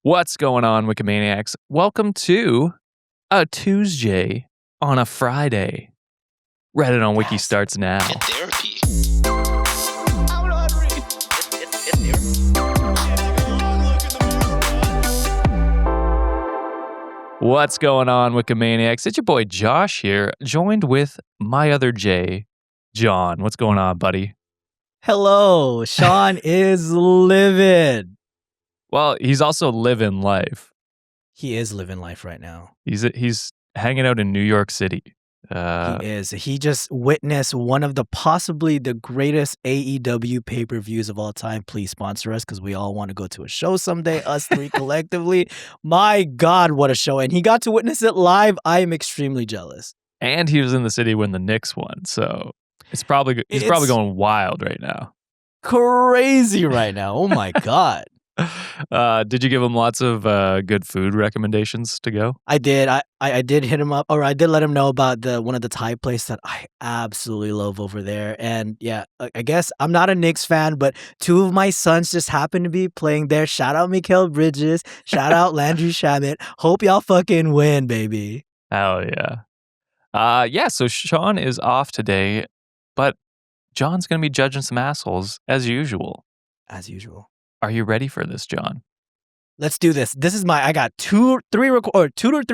What's going on, Wikimaniacs? Welcome to a Tuesday on a Friday. Reddit on Wiki starts now. Get therapy. What's going on, Wikimaniacs? It's your boy Josh here, joined with my other J, John. What's going on, buddy? Hello, Sean is livid. Well, he's also living life. He is living life right now. He's hanging out in New York City. He is. He just witnessed one of possibly the greatest AEW pay-per-views of all time. Please sponsor us because we all want to go to a show someday, us three collectively. My God, what a show. And he got to witness it live. I am extremely jealous. And he was in the city when the Knicks won, so he's probably going wild right now. Crazy right now. Oh my God. Did you give him lots of good food recommendations to go? I did. I did hit him up, or I did let him know about one of the Thai place that I absolutely love over there. And yeah, I guess I'm not a Knicks fan, but two of my sons just happened to be playing there. Shout out Mikal Bridges. Shout out Landry Shamet. Hope y'all fucking win, baby. Hell yeah. Yeah, so Sean is off today, but John's going to be judging some assholes as usual. As usual. Are you ready for this, John? Let's do this. I got two to three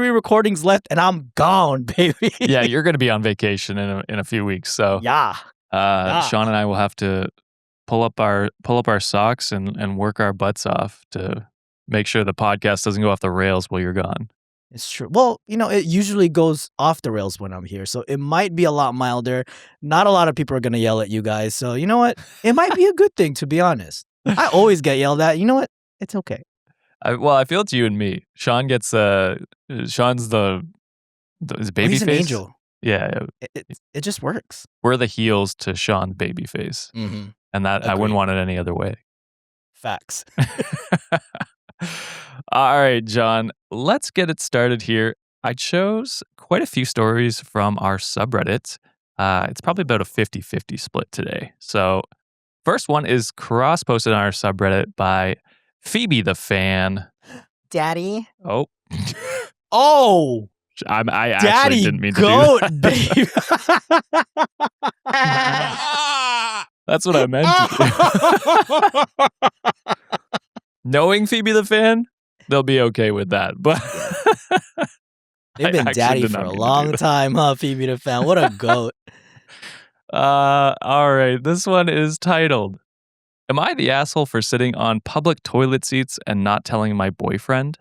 recordings left, and I'm gone, baby. Yeah, you're going to be on vacation in a few weeks, so yeah. Sean and I will have to pull up our socks and work our butts off to make sure the podcast doesn't go off the rails while you're gone. It's true. Well, it usually goes off the rails when I'm here, so it might be a lot milder. Not a lot of people are going to yell at you guys, so you know what? It might be a good thing, to be honest. I always get yelled at. You know what? It's okay. I feel it's you and me. Sean gets Sean's his baby he's face. An angel. Yeah, it just works. We're the heels to Sean's baby face, and that I wouldn't want it any other way. Facts. All right, John. Let's get it started here. I chose quite a few stories from our subreddit. It's probably about a 50-50 split today. So. First one is cross-posted on our subreddit by Phoebe the Fan. Daddy. Oh. Oh. I Daddy actually didn't mean goat, to do that. Babe. That's what I meant to do. Knowing Phoebe the Fan, they'll be okay with that. But they've been daddy for a long time, huh, Phoebe the Fan? What a goat. All right. This one is titled, "Am I the asshole for sitting on public toilet seats and not telling my boyfriend?"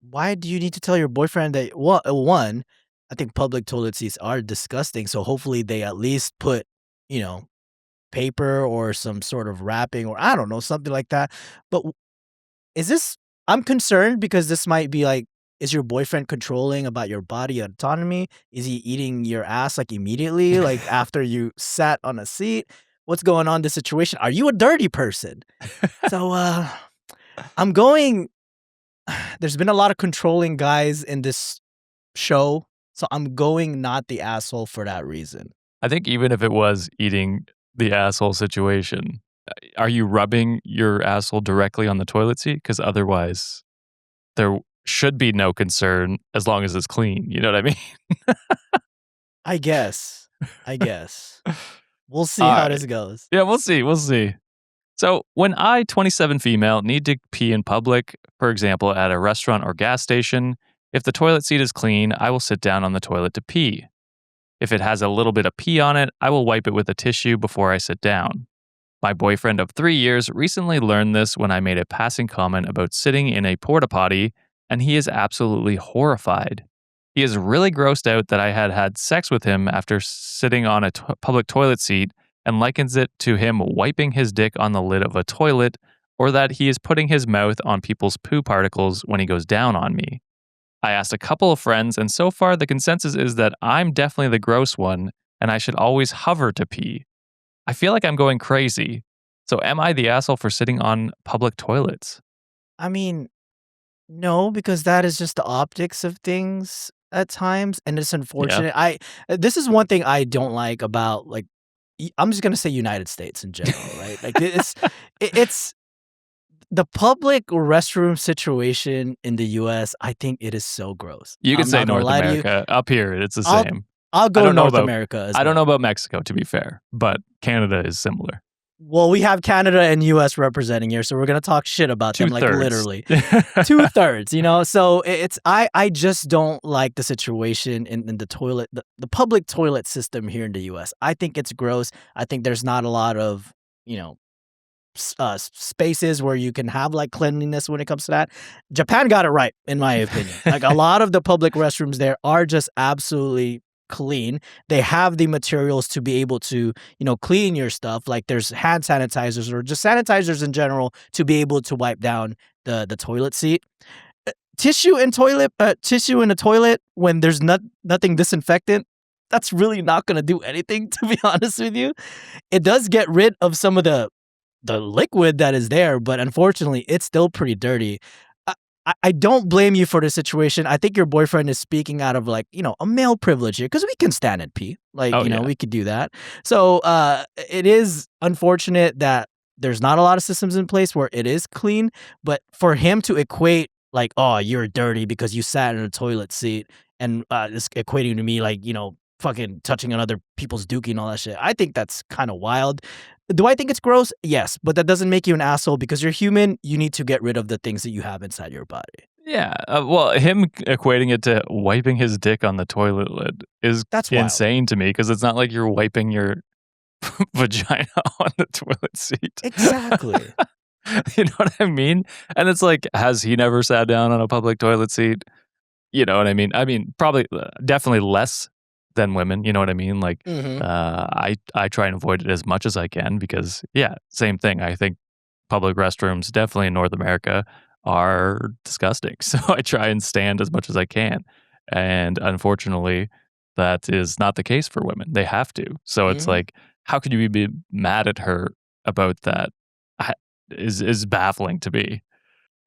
Why do you need to tell your boyfriend that, one, I think public toilet seats are disgusting, so hopefully they at least put, paper or some sort of wrapping or I don't know, something like that. But I'm concerned because this might be like, is your boyfriend controlling about your body autonomy? Is he eating your ass like immediately, like after you sat on a seat? What's going on in this situation? Are you a dirty person? So I'm going, there's been a lot of controlling guys in this show. So I'm going not the asshole for that reason. I think even if it was eating the asshole situation, are you rubbing your asshole directly on the toilet seat? Because otherwise there should be no concern as long as it's clean. You know what I mean? I guess. We'll see how this goes. Yeah, we'll see. So when I, 27 female, need to pee in public, for example, at a restaurant or gas station, if the toilet seat is clean, I will sit down on the toilet to pee. If it has a little bit of pee on it, I will wipe it with a tissue before I sit down. My boyfriend of 3 years recently learned this when I made a passing comment about sitting in a porta potty, and he is absolutely horrified. He is really grossed out that I had sex with him after sitting on a public toilet seat and likens it to him wiping his dick on the lid of a toilet, or that he is putting his mouth on people's poo particles when he goes down on me. I asked a couple of friends, and so far the consensus is that I'm definitely the gross one, and I should always hover to pee. I feel like I'm going crazy. So am I the asshole for sitting on public toilets? I mean, no, because that is just the optics of things at times, and it's unfortunate. Yeah. This is one thing I don't like about, like, I'm just gonna say United States in general, right? Like it's the public restroom situation in the US, I think it is so gross. You could I'm say not gonna North lie to you. America. Up here, it's the I'll same. I'll I go don't know North about America as I don't know well. about Mexico, to be fair, but Canada is similar. Well, we have Canada and US representing here, so we're gonna talk shit about them, like, 2/3. literally. 2/3, you know? So it's I just don't like the situation in the toilet the public toilet system here in the US. I think it's gross. I think there's not a lot of, you know, spaces where you can have, like, cleanliness when it comes to that. Japan got it right, in my opinion. Like, a lot of the public restrooms there are just absolutely clean. They have the materials to be able to, clean your stuff. Like, there's hand sanitizers or just sanitizers in general to be able to wipe down the toilet seat. Tissue in a toilet when there's nothing disinfectant, that's really not gonna do anything, to be honest with you. It does get rid of some of the liquid that is there, but unfortunately, it's still pretty dirty. I I don't blame you for the situation. I think your boyfriend is speaking out of, like, a male privilege here because we can stand and pee. Like, Oh, yeah. we could do that. So, it is unfortunate that there's not a lot of systems in place where it is clean, but for him to equate, like, "Oh, you're dirty because you sat in a toilet seat," and, this equating to me, like, fucking touching on other people's dookie and all that shit, I think that's kinda wild. Do I think it's gross? Yes, but that doesn't make you an asshole because you're human, you need to get rid of the things that you have inside your body. Yeah, well, him equating it to wiping his dick on the toilet lid is That's wild. insane to me because it's not like you're wiping your vagina on the toilet seat. Exactly. You know what I mean? And it's like, has he never sat down on a public toilet seat? You know what I mean? I mean, probably, definitely less than women. You know what I mean? Like, Mhm. I try and avoid it as much as I can because, yeah, same thing. I think public restrooms, definitely in North America, are disgusting. So I try and stand as much as I can, and unfortunately, that is not the case for women. They have to. So it's Mhm. like, how could you be mad at her about that? I- is baffling to me.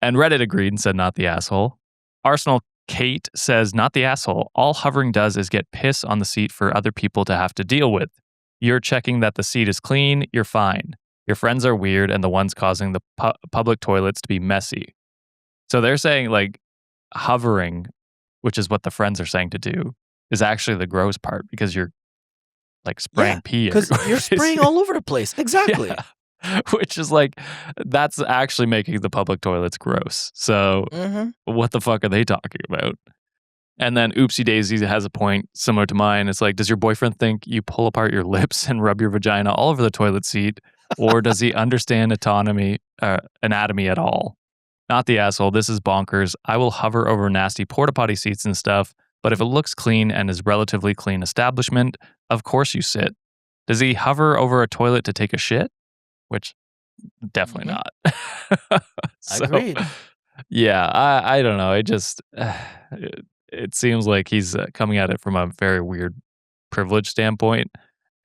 And Reddit agreed and said, not the asshole. Arsenal Kate says, not the asshole. All hovering does is get piss on the seat for other people to have to deal with. You're checking that the seat is clean, you're fine. Your friends are weird and the ones causing the public toilets to be messy. So they're saying, like, hovering, which is what the friends are saying to do, is actually the gross part because you're, like, Yeah, spraying pee because 'cause everywhere. you're spraying all over the place. Yeah. Exactly. Which is like, that's actually making the public toilets gross. So Mhm. what the fuck are they talking about? And then Oopsie Daisy has a point similar to mine. It's like, does your boyfriend think you pull apart your lips and rub your vagina all over the toilet seat? Or does he understand anatomy at all? Not the asshole. This is bonkers. I will hover over nasty porta potty seats and stuff, but if it looks clean and is relatively clean establishment, of course you sit. Does he hover over a toilet to take a shit? Which definitely Mhm. not. So, Agreed. yeah, I don't know. It just it seems like he's coming at it from a very weird privilege standpoint,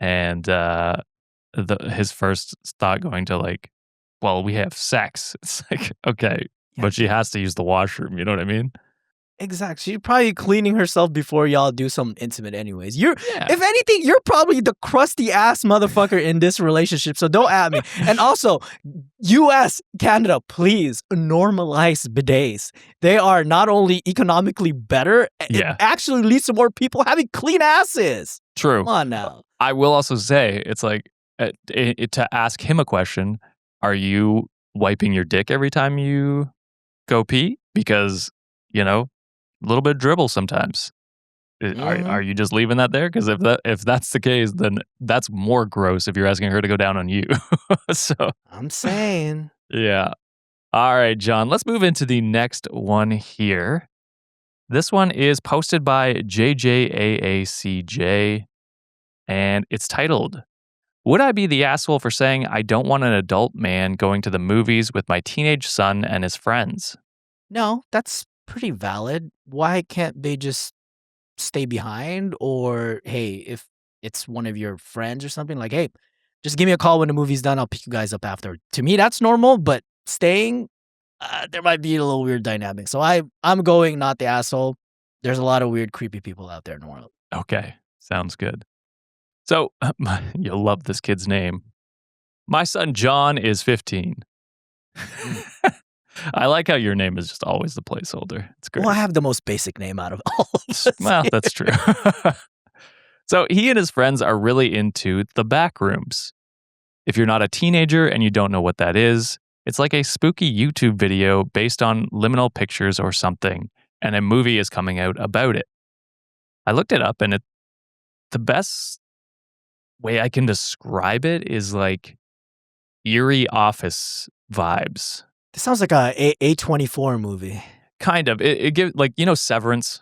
and his first thought going to, like, well, we have sex. It's like, okay, Yeah. but she has to use the washroom. You know what I mean? Exactly. She's probably cleaning herself before y'all do something intimate anyways. Yeah, If anything, you're probably the crusty ass motherfucker in this relationship, so don't at me. And also, US, Canada, please normalize bidets. They are not only economically better, it yeah, actually leads to more people having clean asses. Come true. on now. I will also say it's like, to ask him a question. Are you wiping your dick every time you go pee? Because, a little bit of dribble sometimes. Are Mhm. you just leaving that there? Because if that's the case, then that's more gross if you're asking her to go down on you. So, I'm saying. yeah. All right, John, let's move into the next one here. This one is posted by JJAACJ, and it's titled, Would I be the asshole for saying I don't want an adult man going to the movies with my teenage son and his friends? No, that's pretty valid. Why can't they just stay behind? Or, hey, if it's one of your friends or something, like, hey, just give me a call when the movie's done. I'll pick you guys up after. To me, that's normal, but staying, there might be a little weird dynamic. So I'm going not the asshole. There's a lot of weird, creepy people out there in the world. Okay, sounds good. So, you'll love this kid's name. My son John is 15. Mm. I like how your name is just always the placeholder. It's Well, I great. have the most basic name out of all of us Well, here. that's true. So he and his friends are really into the back rooms. If you're not a teenager and you don't know what that is, it's like a spooky YouTube video based on liminal pictures or something, and a movie is coming out about it. I looked it up, and the best way I can describe it is like eerie office vibes. This sounds like a A24 movie. Kind of. It gives, like, Severance.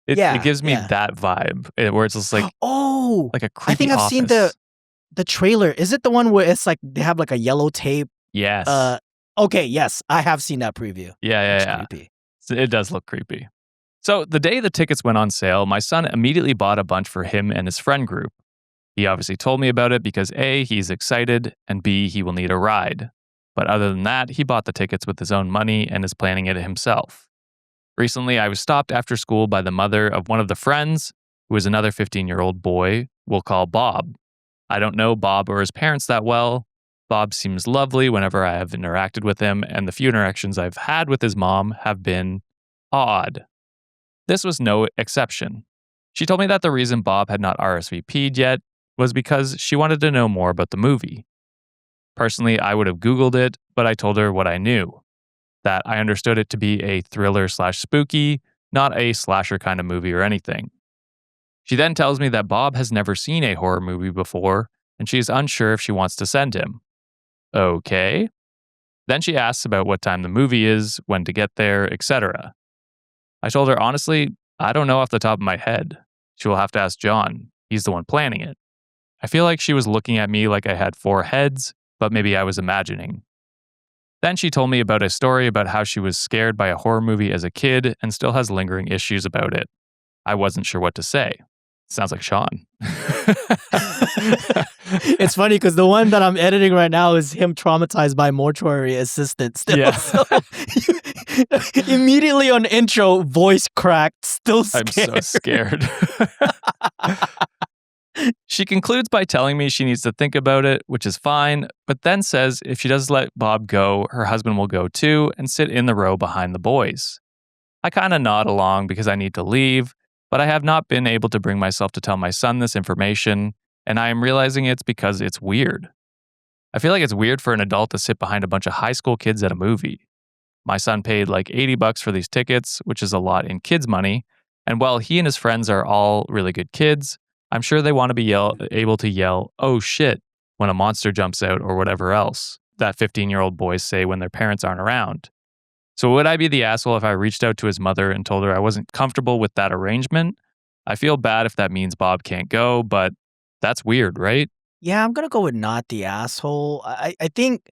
It Yeah, gives me yeah. that vibe, where it's just Oh, like a I creepy think I've seen the office. the trailer. Is it the one where it's like they have like a yellow tape? Yes. Uh, okay, yes, I have seen that preview. Yeah, yeah, Looks yeah. creepy. So it does look creepy. So the day the tickets went on sale, my son immediately bought a bunch for him and his friend group. He obviously told me about it because A, he's excited, and B, he will need a ride. But other than that, he bought the tickets with his own money and is planning it himself. Recently, I was stopped after school by the mother of one of the friends, who is another 15-year-old boy we'll call Bob. I don't know Bob or his parents that well. Bob seems lovely whenever I have interacted with him, and the few interactions I've had with his mom have been odd. This was no exception. She told me that the reason Bob had not RSVP'd yet was because she wanted to know more about the movie. Personally, I would have Googled it, but I told her what I knew, that I understood it to be a thriller/spooky, not a slasher kind of movie or anything. She then tells me that Bob has never seen a horror movie before, and she is unsure if she wants to send him. Okay. Then she asks about what time the movie is, when to get there, etc. I told her honestly, I don't know off the top of my head. She will have to ask John. He's the one planning it. I feel like she was looking at me like I had 4 heads, but maybe I was imagining. Then she told me about a story about how she was scared by a horror movie as a kid and still has lingering issues about it. I wasn't sure what to say. Sounds like Sean. It's funny because the one that I'm editing right now is him traumatized by mortuary assistant still. Yeah. So immediately on intro, voice cracked, still I'm scared. so scared. She concludes by telling me she needs to think about it, which is fine, but then says if she does let Bob go, her husband will go too and sit in the row behind the boys. I kind of nod along because I need to leave, but I have not been able to bring myself to tell my son this information, and I am realizing it's because it's weird. I feel like it's weird for an adult to sit behind a bunch of high school kids at a movie. My son paid like $80 for these tickets, which is a lot in kids' money, and while he and his friends are all really good kids, I'm sure they want to be able to yell, "Oh shit," when a monster jumps out or whatever else that 15-year-old boys say when their parents aren't around. So would I be the asshole if I reached out to his mother and told her I wasn't comfortable with that arrangement? I feel bad if that means Bob can't go, but that's weird, right? Yeah, I'm gonna go with not the asshole. I think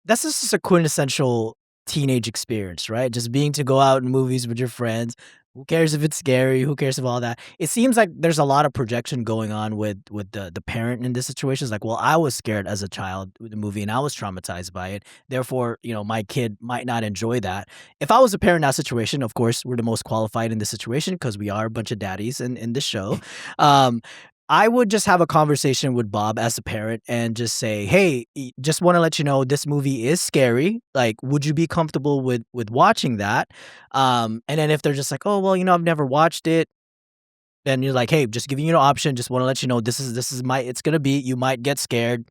that's just a quintessential teenage experience, right? Just being to go out in movies with your friends. Who cares if it's scary? Who cares if all that? It seems like there's a lot of projection going on with the parent in this situation. It's like, well, I was scared as a child with the movie and I was traumatized by it. Therefore, my kid might not enjoy that. If I was a parent in that situation, of course, we're the most qualified in this situation because we are a bunch of daddies in this show. Um, I would just have a conversation with Bob as a parent and just say, "Hey, just want to let you know this movie is scary. Like, would you be comfortable with watching that?" And then if they're just like, "Oh, well, I've never watched it," then you're like, "Hey, just giving you an option. Just want to let you know this is my it's gonna be. You might get scared.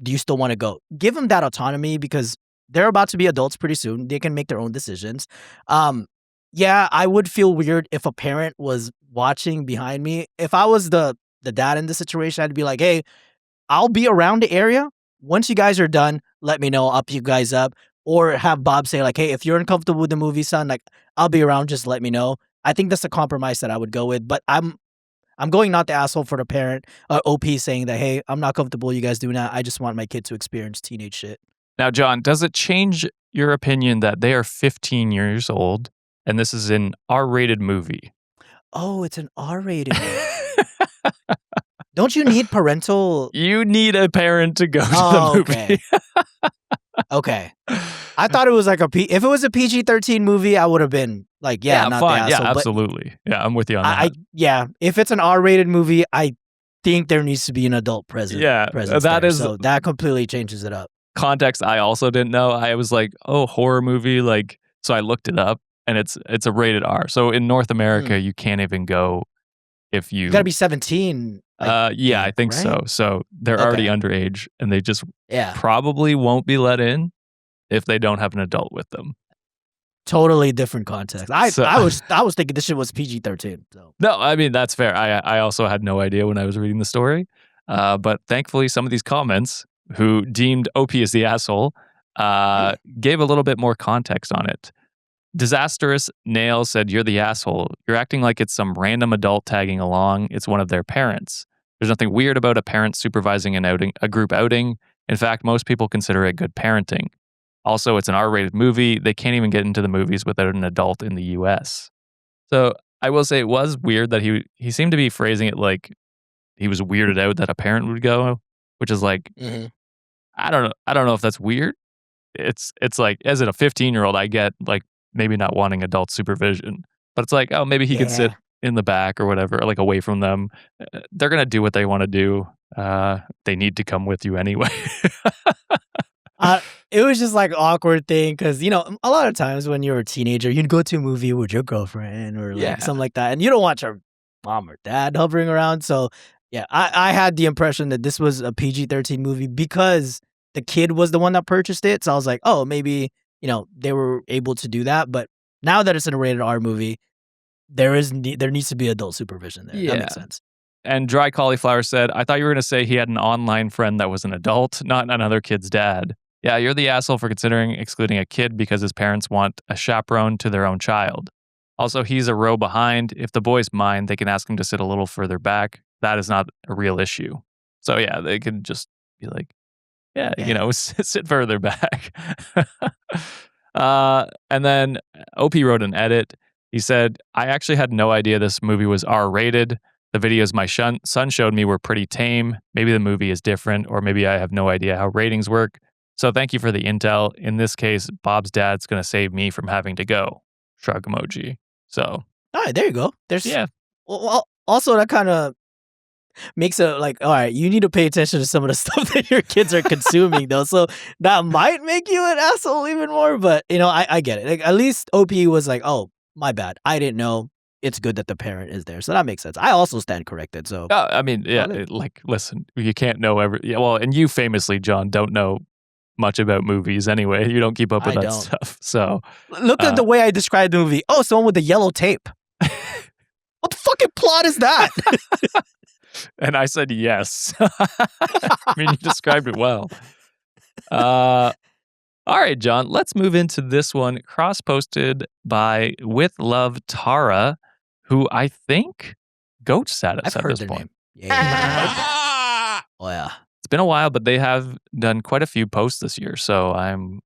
Do you still want to go?" Give them that autonomy because they're about to be adults pretty soon. They can make their own decisions. Yeah, I would feel weird if a parent was watching behind me. If I was the dad in the situation, I'd be like, "Hey, I'll be around the area. Once you guys are done, let me know. I'll pick you guys up." Or have Bob say like, "Hey, if you're uncomfortable with the movie, son, like I'll be around. Just let me know." I think that's a compromise that I would go with. But I'm going not the asshole for the parent. OP saying that, "Hey, I'm not comfortable. You guys doing that. I just want my kid to experience teenage shit." Now, John, does it change your opinion that they are 15 years old and this is an R-rated movie? Oh, it's an R-rated movie. Don't you need parental? You need a parent to go to the Oh, movie. okay. Okay. I thought it was like if it was a PG-13 movie, I would have been like, yeah, Yeah, not the fine. Yeah, asshole. But absolutely. Yeah, I'm with you on I that. yeah, if it's an R-rated movie, I think there needs to be an adult Yeah, presence that there. is So that completely changes it up. context I also didn't know. I was like, oh, horror movie, like, so I looked it up, and it's a rated R. So in North America, Mm. you can't even go if You gotta you be 17, I yeah, I think, think right? so. So they're already Okay. underage, and they just Yeah. probably won't be let in if they don't have an adult with them. Totally different context. I So I was I was thinking this shit was PG-13, so no, I mean, that's fair. I also had no idea when I was reading the story. But thankfully, some of these comments who deemed OP as the asshole gave a little bit more context on it. Disastrous Nail said, "You're the asshole. You're acting like it's some random adult tagging along. It's one of their parents. There's nothing weird about a parent supervising an outing, a group outing. In fact, most people consider it good parenting. Also, it's an R-rated movie. They can't even get into the movies without an adult in the US." So I will say it was weird that he seemed to be phrasing it like he was weirded out that a parent would go, which is like Mhm. I don't know if that's weird. It's like as a 15-year-old, I get like maybe not wanting adult supervision, but it's like, oh, maybe he could sit Yeah. in the back or whatever, like away from them. They're gonna do what they want to do. They need to come with you anyway. Uh, it was just, like, awkward thing because a lot of times when you're a teenager, you'd go to a movie with your girlfriend or, like, Yeah, something like that, and you don't want your mom or dad hovering around, so, yeah, I had the impression that this was a PG-13 movie because the kid was the one that purchased it, so I was like, "Oh, maybe, they were able to do that," but now that it's in a rated R movie, there needs to be adult supervision there. That yeah. makes sense. And Dry Cauliflower said, I thought you were going to say he had an online friend that was an adult, not another kid's dad. Yeah, you're the asshole for considering excluding a kid because his parents want a chaperone to their own child. Also, he's a row behind. If the boy's mine, they can ask him to sit a little further back. That is not a real issue. So, yeah, they could just be like, yeah, Yeah. sit further back. And then OP wrote an edit. He said, I actually had no idea this movie was R rated. The videos my son showed me were pretty tame. Maybe the movie is different, or maybe I have no idea how ratings work. So thank you for the intel. In this case, Bob's dad's going to save me from having to go. Shrug emoji. So, Alright, there you go. There's yeah. also that kinda makes it like, all right, you need to pay attention to some of the stuff that your kids are consuming, though. So that might make you an asshole even more. But I get it. Like, at least OP was like, oh, my bad. I didn't know. It's good that the parent is there. So that makes sense. I also stand corrected. So I mean, yeah, all good. like, listen, you can't know yeah, well, and you famously, John, don't know much about movies anyway. You don't keep up with I that don't. stuff. So, Look at uh, the way I described the movie. Oh, someone with the yellow tape. What the fucking plot is that? and I said yes. I mean, you described it well. Uh, all right, John, let's move into this one cross posted by With Love Tara, who I think goat status I've at heard this their point. name. Yeah. Oh, yeah. It's been a while, but they have done quite a few posts this year, so I'm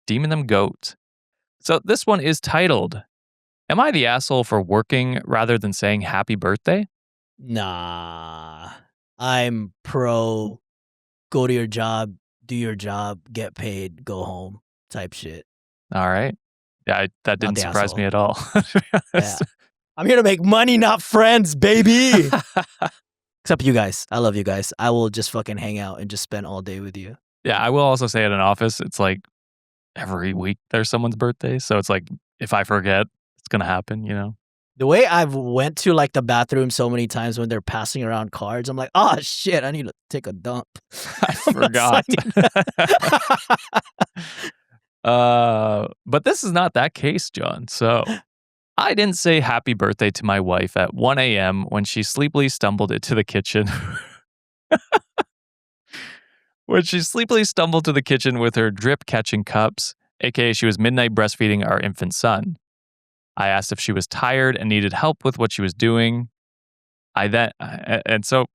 deeming them goat. So this one is titled, Am I the asshole for working rather than saying happy birthday? Nah. I'm pro go to your job, do your job, get paid, go home type shit. All right. Yeah, that Not didn't the surprise me asshole. at all. To be Yeah. honest. I'm here to make money, not friends, baby. Except you guys. I love you guys. I will just fucking hang out and just spend all day with you. Yeah, I will also say at an office, it's like every week there's someone's birthday. So it's like if I forget, it's gonna happen. The way I've went to like the bathroom so many times when they're passing around cards, I'm like, oh shit, I need to take a dump. I I'm not forgot. signing that. But this is not that case, John. So I didn't say happy birthday to my wife at 1 a.m. when she sleepily stumbled into the kitchen. When she sleepily stumbled to the kitchen with her drip catching cups, aka she was midnight breastfeeding our infant son. I asked if she was tired and needed help with what she was doing. And so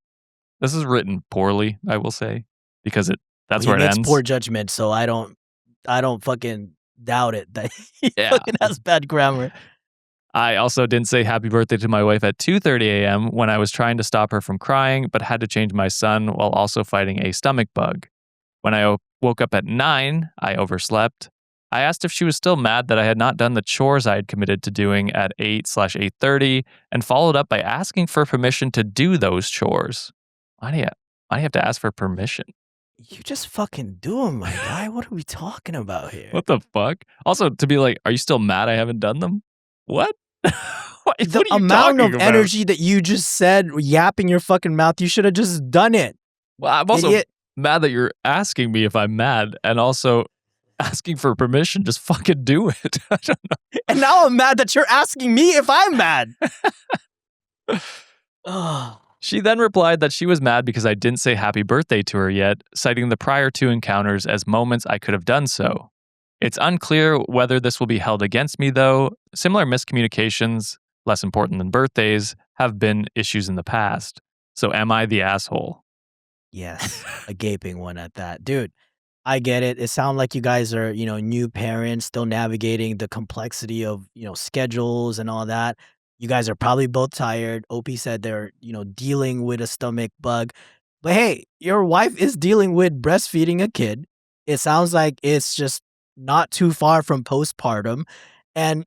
this is written poorly, I will say, because that's He where it makes ends. poor judgment, so I don't fucking doubt it that he Yeah. fucking has bad grammar. I also didn't say happy birthday to my wife at 2:30 a.m. when I was trying to stop her from crying, but had to change my son while also fighting a stomach bug. When I woke up at 9, I overslept. I asked if she was still mad that I had not done the chores I had committed to doing at 8/8:30 and followed up by asking for permission to do those chores. Why do you have to ask for permission? You just fucking do them, my guy. What are we talking about here? What the fuck? Also, to be like, are you still mad I haven't done them? What? The What are you amount talking of about? energy that you just said, yapping your fucking mouth, you should have just done it, Well, I'm also idiot. mad that you're asking me if I'm mad and also asking for permission. Just fucking do it. I don't And now I'm mad that you're asking me if I'm mad. know. Ugh. She then replied that she was mad because I didn't say happy birthday to her yet, citing the prior two encounters as moments I could have done so. It's unclear whether this will be held against me, though. Similar miscommunications, less important than birthdays, have been issues in the past. So am I the asshole? Yes, a gaping one at that. Dude, I get it. It sounds like you guys are, new parents still navigating the complexity of, schedules and all that. You guys are probably both tired. OP said they're, dealing with a stomach bug. But hey, your wife is dealing with breastfeeding a kid. It sounds like it's just not too far from postpartum. And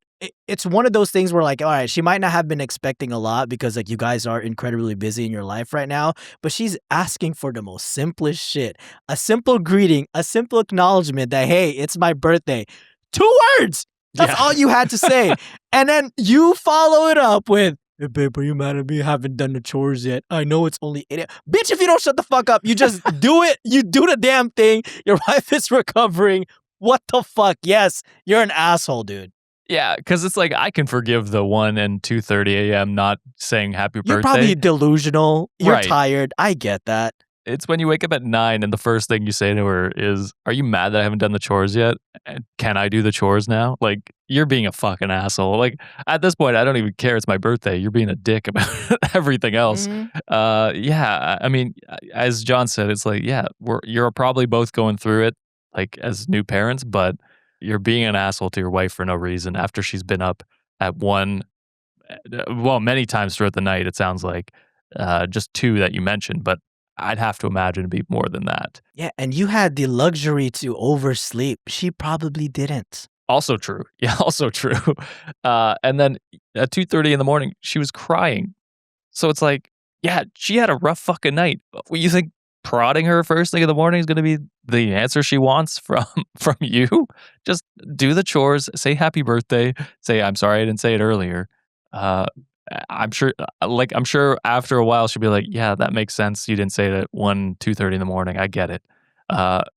it's one of those things where, like, all right, she might not have been expecting a lot because, like, you guys are incredibly busy in your life right now, but she's asking for the most simplest shit. A simple greeting, a simple acknowledgement that, hey, it's my birthday. 2 words! That's Yeah. all you had to say. And then you follow it up with, "Hey, babe, are you mad at me? I haven't done the chores yet. I know it's only 8 Bitch, if you don't shut the fuck up, you just do it. You do the damn thing. Your wife is recovering. What the fuck? Yes, you're an asshole, dude. Yeah, because it's like I can forgive the 1 and 2:30 a.m. not saying happy You're birthday. probably delusional. You're Right. tired. I get that. It's when you wake up at 9 and the first thing you say to her is, "Are you mad that I haven't done the chores yet? And can I do the chores now?" Like, you're being a fucking asshole. Like, at this point, I don't even care it's my birthday. You're being a dick about everything else. Mhm. Yeah, I mean, as John said, it's like, yeah, you're probably both going through it, like, as new parents, but you're being an asshole to your wife for no reason after she's been up at 1, well, many times throughout the night, it sounds like, just 2 that you mentioned, but I'd have to imagine it'd be more than that. Yeah, and you had the luxury to oversleep. She probably didn't. Also true. Yeah, also true. And then at 2:30 in the morning, she was crying. So it's like, yeah, she had a rough fucking night. You think prodding her first thing in the morning is gonna be the answer she wants from from you? Just do the chores, say happy birthday, say, "I'm sorry I didn't say it earlier." Uh, I'm sure after a while she'll be like, "Yeah, that makes sense. You didn't say it at 1, 2:30 in the morning. I get it.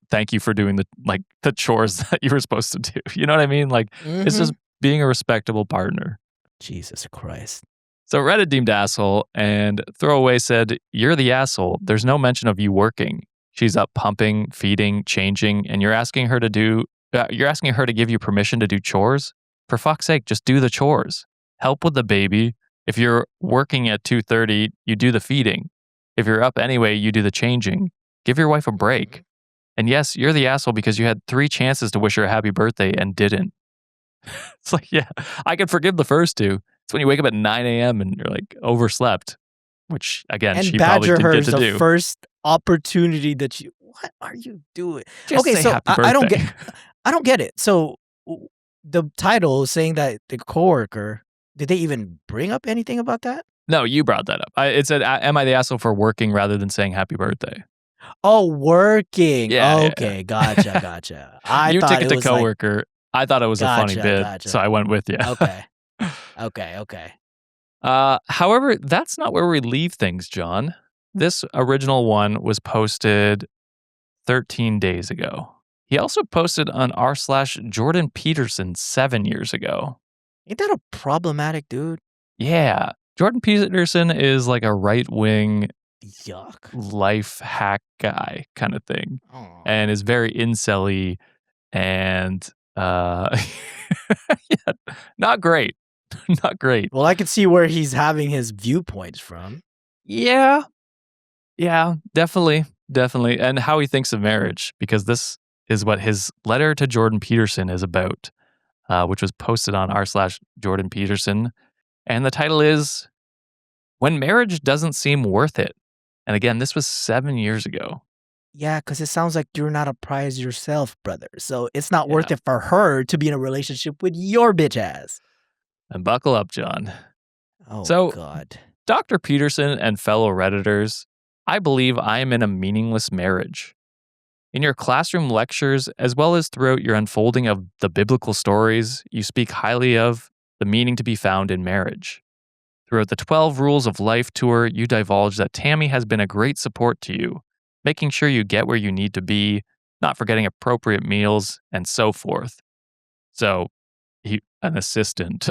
Thank you for doing the chores that you were supposed to do." You know what I mean? Like, it's just Mhm. being a respectable partner. Jesus Christ. So Reddit deemed asshole, and Throwaway said, "You're the asshole. There's no mention of you working. She's up pumping, feeding, changing, and you're asking her to give you permission to do chores? For fuck's sake, just do the chores. Help with the baby. If you're working at 2:30, you do the feeding. If you're up anyway, you do the changing. Give your wife a break. Mhm. And yes, you're the asshole because you had 3 chances to wish her a happy birthday and didn't." It's like, yeah, I can forgive the first 2. It's when you wake up at 9 a.m. and you're like overslept, which again, And she probably badger didn't her get is to the do. first opportunity that you what are you doing? Just Okay, say so happy I don't get birthday. I don't get it. So the title saying that the coworker, did they even bring up anything about that? No, you brought that up. It said, "Am I the asshole for working rather than saying happy birthday?" Oh, working. Yeah, yeah, Okay, gotcha, yeah. gotcha. I You took thought it it to was like, coworker. I thought it was a funny gotcha, bit, so gotcha. I went with you. Okay, okay, okay. However, that's not where we leave things, John. This original one was posted 13 days ago. He also posted on r/Jordan Peterson 7 years ago. Ain't that a problematic dude? Yeah. Jordan Peterson is like a right wing Yuck. life hack guy kind of thing Oh. and is very incel-y and yeah, not great. Not great. Well, I can see where he's having his viewpoints from. Yeah. Yeah, definitely. Definitely. And how he thinks of marriage, because this is what his letter to Jordan Peterson is about, which was posted on r/Jordan Peterson. And the title is When Marriage Doesn't Seem Worth It. And again, this was 7 years ago. Yeah, because it sounds like you're not a prize yourself, brother. So it's not Yeah. worth it for her to be in a relationship with your bitch ass. And buckle up, John. Oh, So, God. Dr. Peterson and fellow Redditors, I believe I am in a meaningless marriage. In your classroom lectures, as well as throughout your unfolding of the biblical stories, you speak highly of the meaning to be found in marriage. Throughout the 12 Rules of Life tour, you divulge that Tammy has been a great support to you, making sure you get where you need to be, not forgetting appropriate meals, and so forth. So, an assistant.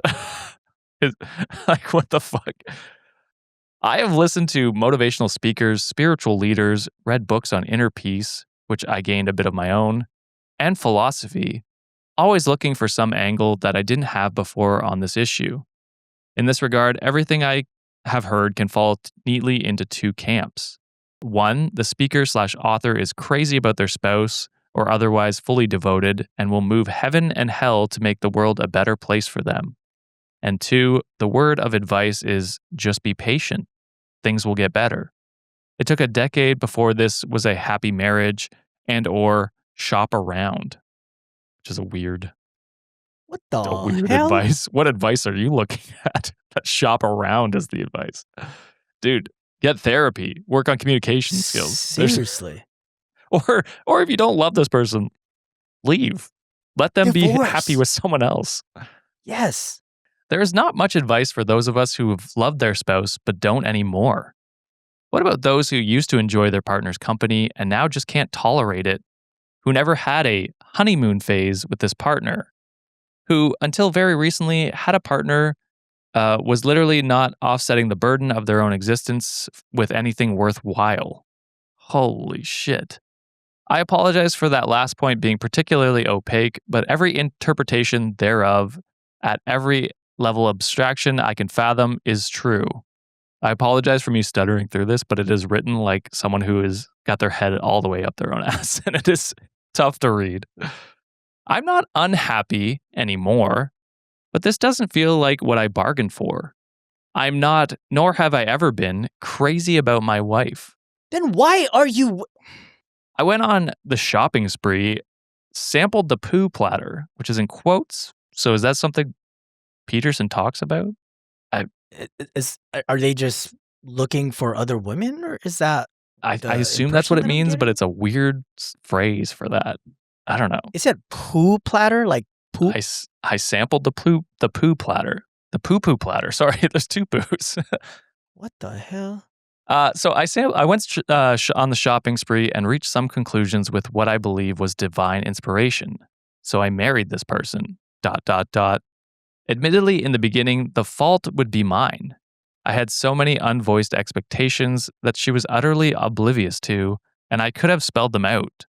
is, like, what the fuck? I have listened to motivational speakers, spiritual leaders, read books on inner peace, which I gained a bit of my own, and philosophy, always looking for some angle that I didn't have before on this issue. In this regard, everything I have heard can fall neatly into two camps. One, the speaker/author is crazy about their spouse or otherwise fully devoted and will move heaven and hell to make the world a better place for them. And two, the word of advice is just be patient. Things will get better. It took a decade before this was a happy marriage and or shop around, which is a weird What the hell? advice. What advice are you looking at? That shop around is the advice. Dude, get therapy, work on communication skills. Seriously. Or if you don't love this person, leave. Let them be Divorce. happy with someone else. Yes. There is not much advice for those of us who have loved their spouse but don't anymore. What about those who used to enjoy their partner's company and now just can't tolerate it, who never had a honeymoon phase with this partner, who until very recently had a partner, was literally not offsetting the burden of their own existence with anything worthwhile? Holy shit. I apologize for that last point being particularly opaque, but every interpretation thereof at every level of abstraction I can fathom is true. I apologize for me stuttering through this, but it is written like someone who has got their head all the way up their own ass, and it is tough to read. I'm not unhappy anymore, but this doesn't feel like what I bargained for. I'm not, nor have I ever been, crazy about my wife. Then why are you... I went on the shopping spree, sampled the poo platter, which is in quotes. So is that something Peterson talks about? Are they just looking for other women, or is that... I assume that's what it impression that I'm means, but getting? it's a weird phrase for that. I don't know. It said poo platter, like poop. I sampled the poo platter. The poo platter. Sorry, there's two poos. What the hell? So I went on the shopping spree and reached some conclusions with what I believe was divine inspiration. So I married this person. ... Admittedly, in the beginning, the fault would be mine. I had so many unvoiced expectations that she was utterly oblivious to, and I could have spelled them out.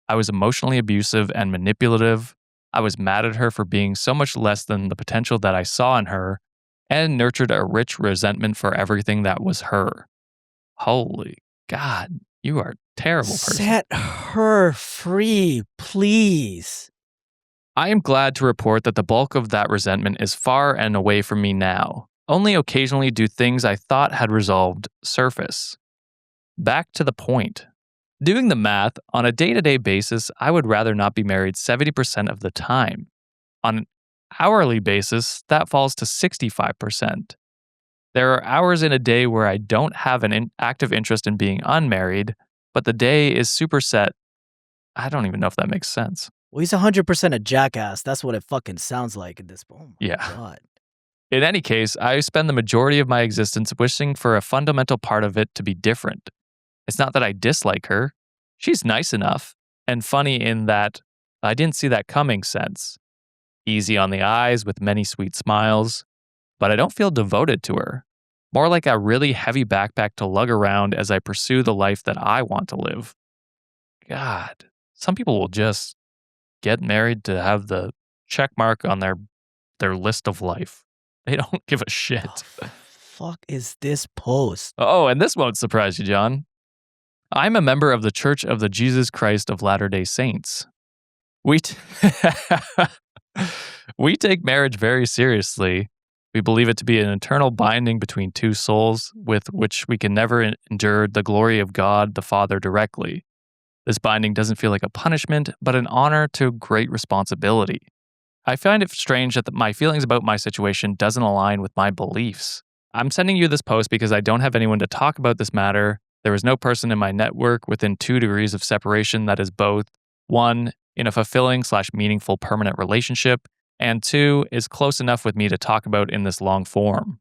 I was emotionally abusive and manipulative. I was mad at her for being so much less than the potential that I saw in her, and nurtured a rich resentment for everything that was her. Holy God, you are a terrible person. Set her free, please. I am glad to report that the bulk of that resentment is far and away from me now. Only occasionally do things I thought had resolved surface. Back to the point. Doing the math, on a day-to-day basis, I would rather not be married 70% of the time. On an hourly basis, that falls to 65%. There are hours in a day where I don't have an active interest in being unmarried, but the day is superset. I don't even know if that makes sense. Well, he's 100% a jackass. That's what it fucking sounds like in this. Oh my Yeah. God. In any case, I spend the majority of my existence wishing for a fundamental part of it to be different. It's not that I dislike her. She's nice enough and funny in that I didn't see that coming sense. Easy on the eyes with many sweet smiles, but I don't feel devoted to her. More like a really heavy backpack to lug around as I pursue the life that I want to live. God, some people will just get married to have the check mark on their list of life. They don't give a shit. The fuck is this post? Oh, and this won't surprise you, John. I'm a member of the Church of the Jesus Christ of Latter-day Saints. We take marriage very seriously. We believe it to be an eternal binding between two souls with which we can never endure the glory of God the Father directly. This binding doesn't feel like a punishment, but an honor to great responsibility. I find it strange that my feelings about my situation doesn't align with my beliefs. I'm sending you this post because I don't have anyone to talk about this matter, There is no person in my network within 2 degrees of separation that is both 1, in a fulfilling/meaningful permanent relationship, and 2, is close enough with me to talk about in this long form.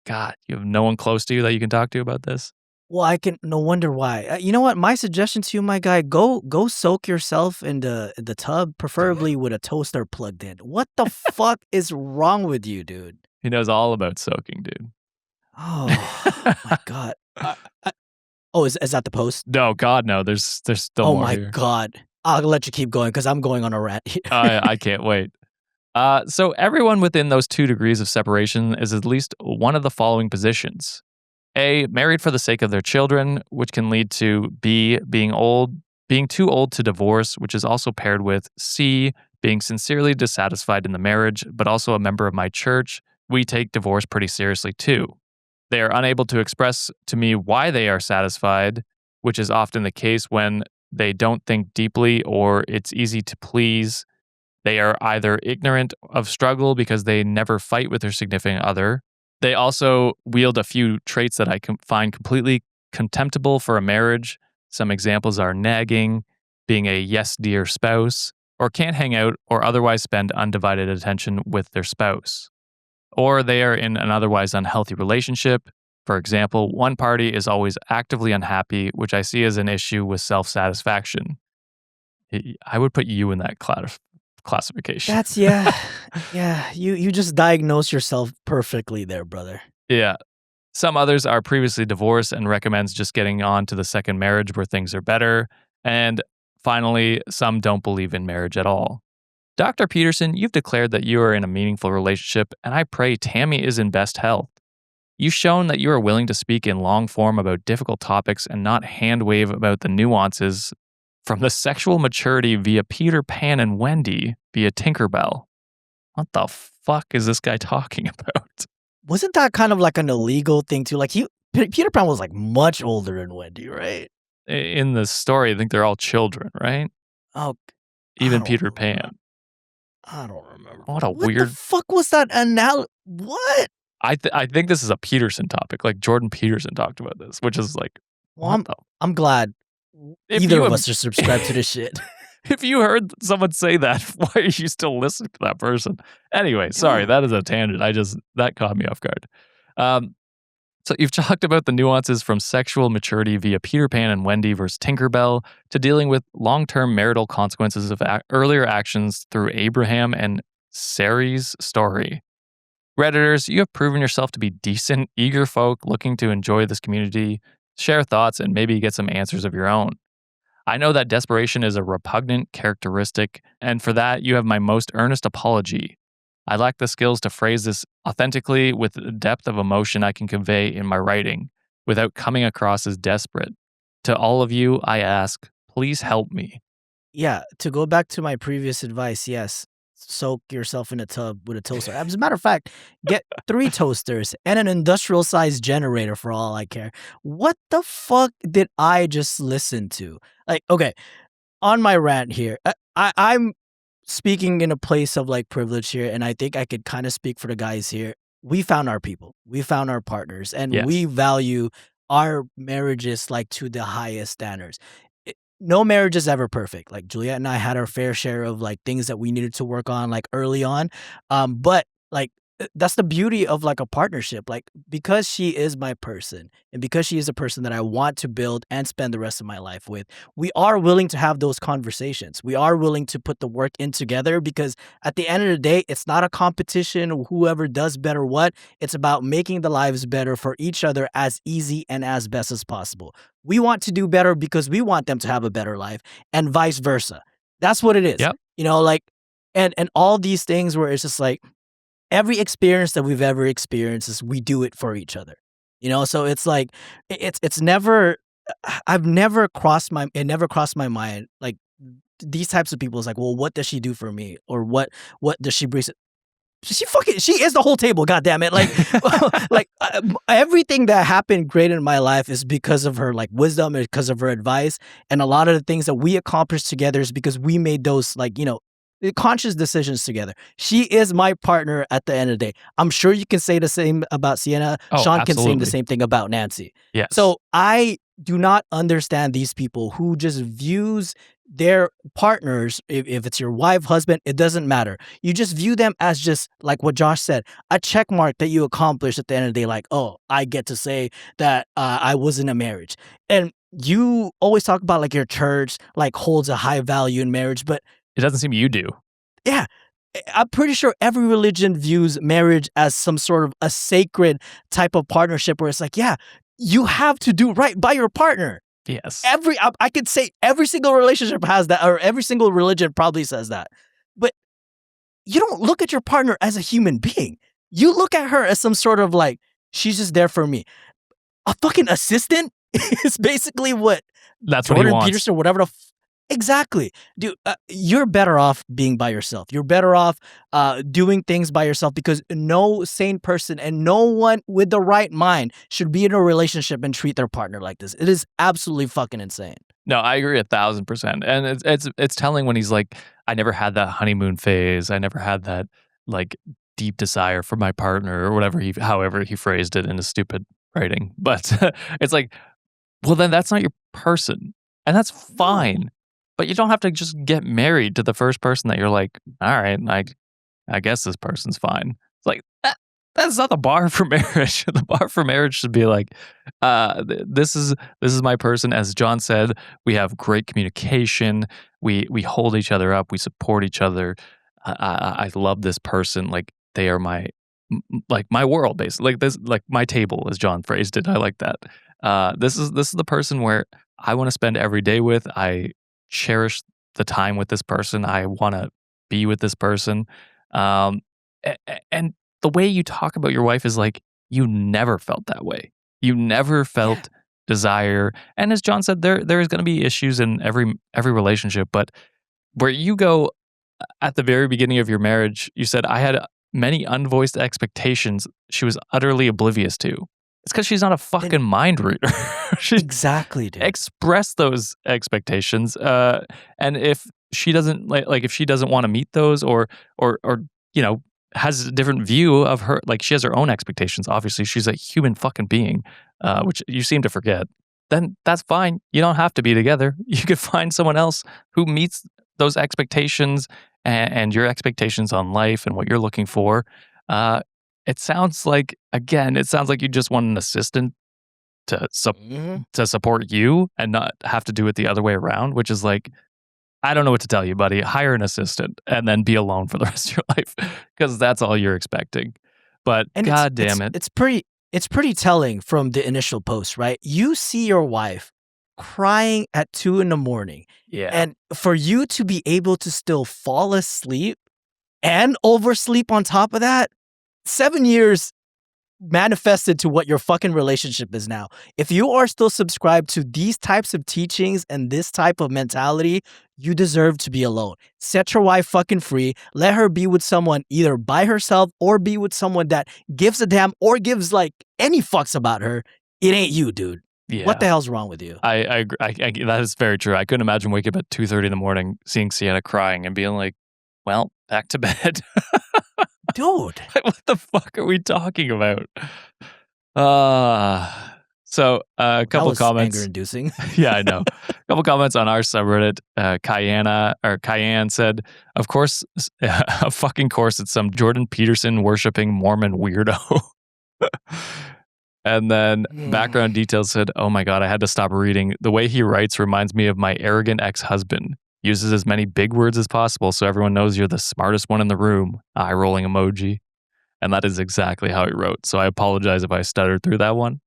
God, you have no one close to you that you can talk to about this? Well, I can no wonder why. You know what? My suggestion to you, my guy, go soak yourself in the tub, preferably with a toaster plugged in. What the fuck is wrong with you, dude? He knows all about soaking, dude. Oh my god. I oh, is that the post? No, God, no. There's still Oh more my here. god. I'll let you keep going because I'm going on a rant here. I can't wait. So everyone within those 2 degrees of separation is at least one of the following positions. A, married for the sake of their children, which can lead to B, being too old to divorce, which is also paired with C, being sincerely dissatisfied in the marriage, but also a member of my church. We take divorce pretty seriously too. They are unable to express to me why they are satisfied, which is often the case when they don't think deeply or it's easy to please. They are either ignorant of struggle because they never fight with their significant other. They also wield a few traits that I find completely contemptible for a marriage. Some examples are nagging, being a yes dear spouse, or can't hang out or otherwise spend undivided attention with their spouse. Or they are in an otherwise unhealthy relationship. For example, one party is always actively unhappy, which I see as an issue with self-satisfaction. I would put you in that classification. That's yeah. Yeah, you just diagnose yourself perfectly there, brother. Yeah. Some others are previously divorced and recommends just getting on to the second marriage where things are better. And finally, some don't believe in marriage at all. Dr. Peterson, you've declared that you are in a meaningful relationship, and I pray Tammy is in best health. You've shown that you are willing to speak in long form about difficult topics and not hand wave about the nuances from the sexual maturity via Peter Pan and Wendy via Tinkerbell. What the fuck is this guy talking about? Wasn't that kind of like an illegal thing too? Like Peter Pan was like much older than Wendy, right? In the story, I think they're all children, right? Oh, I Even don't Peter remember. Pan. I don't remember. What a What the weird. fuck was that what? I think this is a Peterson topic. Like Jordan Peterson talked about this, which is like, Well, what the? I'm glad If either you of have, us are subscribed to this shit. if you heard someone say that, why are you still listening to that person? Anyway, sorry, Yeah. that is a tangent. That caught me off guard. So you've talked about the nuances from sexual maturity via Peter Pan and Wendy versus Tinkerbell to dealing with long-term marital consequences of earlier actions through Abraham and Sarai's story. Redditors, you have proven yourself to be decent, eager folk looking to enjoy this community, share thoughts, and maybe get some answers of your own. I know that desperation is a repugnant characteristic, and for that, you have my most earnest apology. I lack the skills to phrase this authentically with the depth of emotion I can convey in my writing without coming across as desperate. To all of you, I ask, please help me. Yeah, to go back to my previous advice, yes, soak yourself in a tub with a toaster. As a matter of fact, get 3 toasters and an industrial-sized generator for all I care. What the fuck did I just listen to? Like, okay, on my rant here, I'm speaking in a place of like privilege here, and I think I could kind of speak for the guys here. We found our people, we found our partners, and we Yes. value our marriages like to the highest standards. No marriage is ever perfect. Like Juliet and I had our fair share of like things that we needed to work on like early on, but like that's the beauty of like a partnership. Like because she is my person and because she is a person that I want to build and spend the rest of my life with, we are willing to have those conversations. We are willing to put the work in together because at the end of the day, it's not a competition. Whoever does better what. It's about making the lives better for each other as easy and as best as possible. We want to do better because we want them to have a better life and vice versa. That's what it is. Yep. You know, like and all these things where it's just like every experience that we've ever experienced is we do it for each other. You know, so it's like it's never I've never crossed my it never crossed my mind like these types of people is like, well, what does she do for me? Or what does she bring? She is the whole table, God damn it. Like like everything that happened great in my life is because of her like wisdom and because of her advice, and a lot of the things that we accomplished together is because we made those like, you know, conscious decisions together. She is my partner at the end of the day. I'm sure you can say the same about Sienna. Oh, Sean can say the absolutely. same thing about Nancy. Yes. So I do not understand these people who just views their partners, if it's your wife, husband, it doesn't matter. You just view them as just like what Josh said, a check mark that you accomplish at the end of the day. Like, oh, I get to say that I was in a marriage. And you always talk about like your church like holds a high value in marriage, but It doesn't seem you do. yeah, I'm pretty sure every religion views marriage as some sort of a sacred type of partnership where it's like, yeah, you have to do right by your partner. Yes. I could say every single relationship has that, or every single religion probably says that. But you don't look at your partner as a human being. You look at her as some sort of like, she's just there for me. A fucking assistant is basically what That's what he Jordan wants. Peterson, whatever the exactly. Dude, you're better off being by yourself. You're better off doing things by yourself because no sane person and no one with the right mind should be in a relationship and treat their partner like this. It is absolutely fucking insane. No, I agree 1,000%. And it's telling when he's like, I never had that honeymoon phase. I never had that like deep desire for my partner or whatever however he phrased it in his stupid writing. But it's like, well, then that's not your person. And that's No. fine. But you don't have to just get married to the first person that you're like, all right, I guess this person's fine. It's like that's not the bar for marriage. The bar for marriage should be like, this is my person. As John said, we have great communication. We hold each other up. We support each other. I love this person. Like they are like my world, basically. Like this, like my table, as John phrased it. I like that. This is the person where I want to spend every day with. I cherish the time with this person. I want to be with this person. Um, and the way you talk about your wife is like you never felt that way. You never Yeah. felt desire. And as John said, there's going to be issues in every relationship, but where you go at the very beginning of your marriage, you said I had many unvoiced expectations she was utterly oblivious to. It's because she's not a And fucking mind reader. She exactly, dude. express those expectations, and if she doesn't like if she doesn't want to meet those or you know has a different view of her, like she has her own expectations. Obviously, she's a human fucking being, which you seem to forget. Then that's fine. You don't have to be together. You could find someone else who meets those expectations and your expectations on life and what you're looking for. Uh, it sounds like again, it sounds like you just want an assistant to Mhm. to support you and not have to do it the other way around, which is like, I don't know what to tell you, buddy. Hire an assistant and then be alone for the rest of your life because that's all you're expecting. But And god damn it. it's pretty telling from the initial post, right? You see your wife crying at 2 in the morning, Yeah. and for you to be able to still fall asleep and oversleep on top of that, 7 years manifested to what your fucking relationship is now. If you are still subscribed to these types of teachings and this type of mentality, you deserve to be alone. Set your wife fucking free. Let her be with someone either by herself or be with someone that gives a damn or gives like any fucks about her. It ain't you, dude. What Yeah. the hell's wrong with you? That is very true. I couldn't imagine waking up at 2:30 in the morning, seeing Sienna crying and being like, well, back to bed. Dude. Like, what the fuck are we talking about? Uh, so a That couple was anger comments. inducing. Yeah, I know. A couple comments on our subreddit. Cayenne said, "Of course, a fucking course. It's some Jordan Peterson worshiping Mormon weirdo." And then background details said, "Oh my god, I had to stop reading. The way he writes reminds me of my arrogant ex-husband. Uses as many big words as possible so everyone knows you're the smartest one in the room." Eye rolling emoji. And that is exactly how he wrote. So I apologize if I stuttered through that one.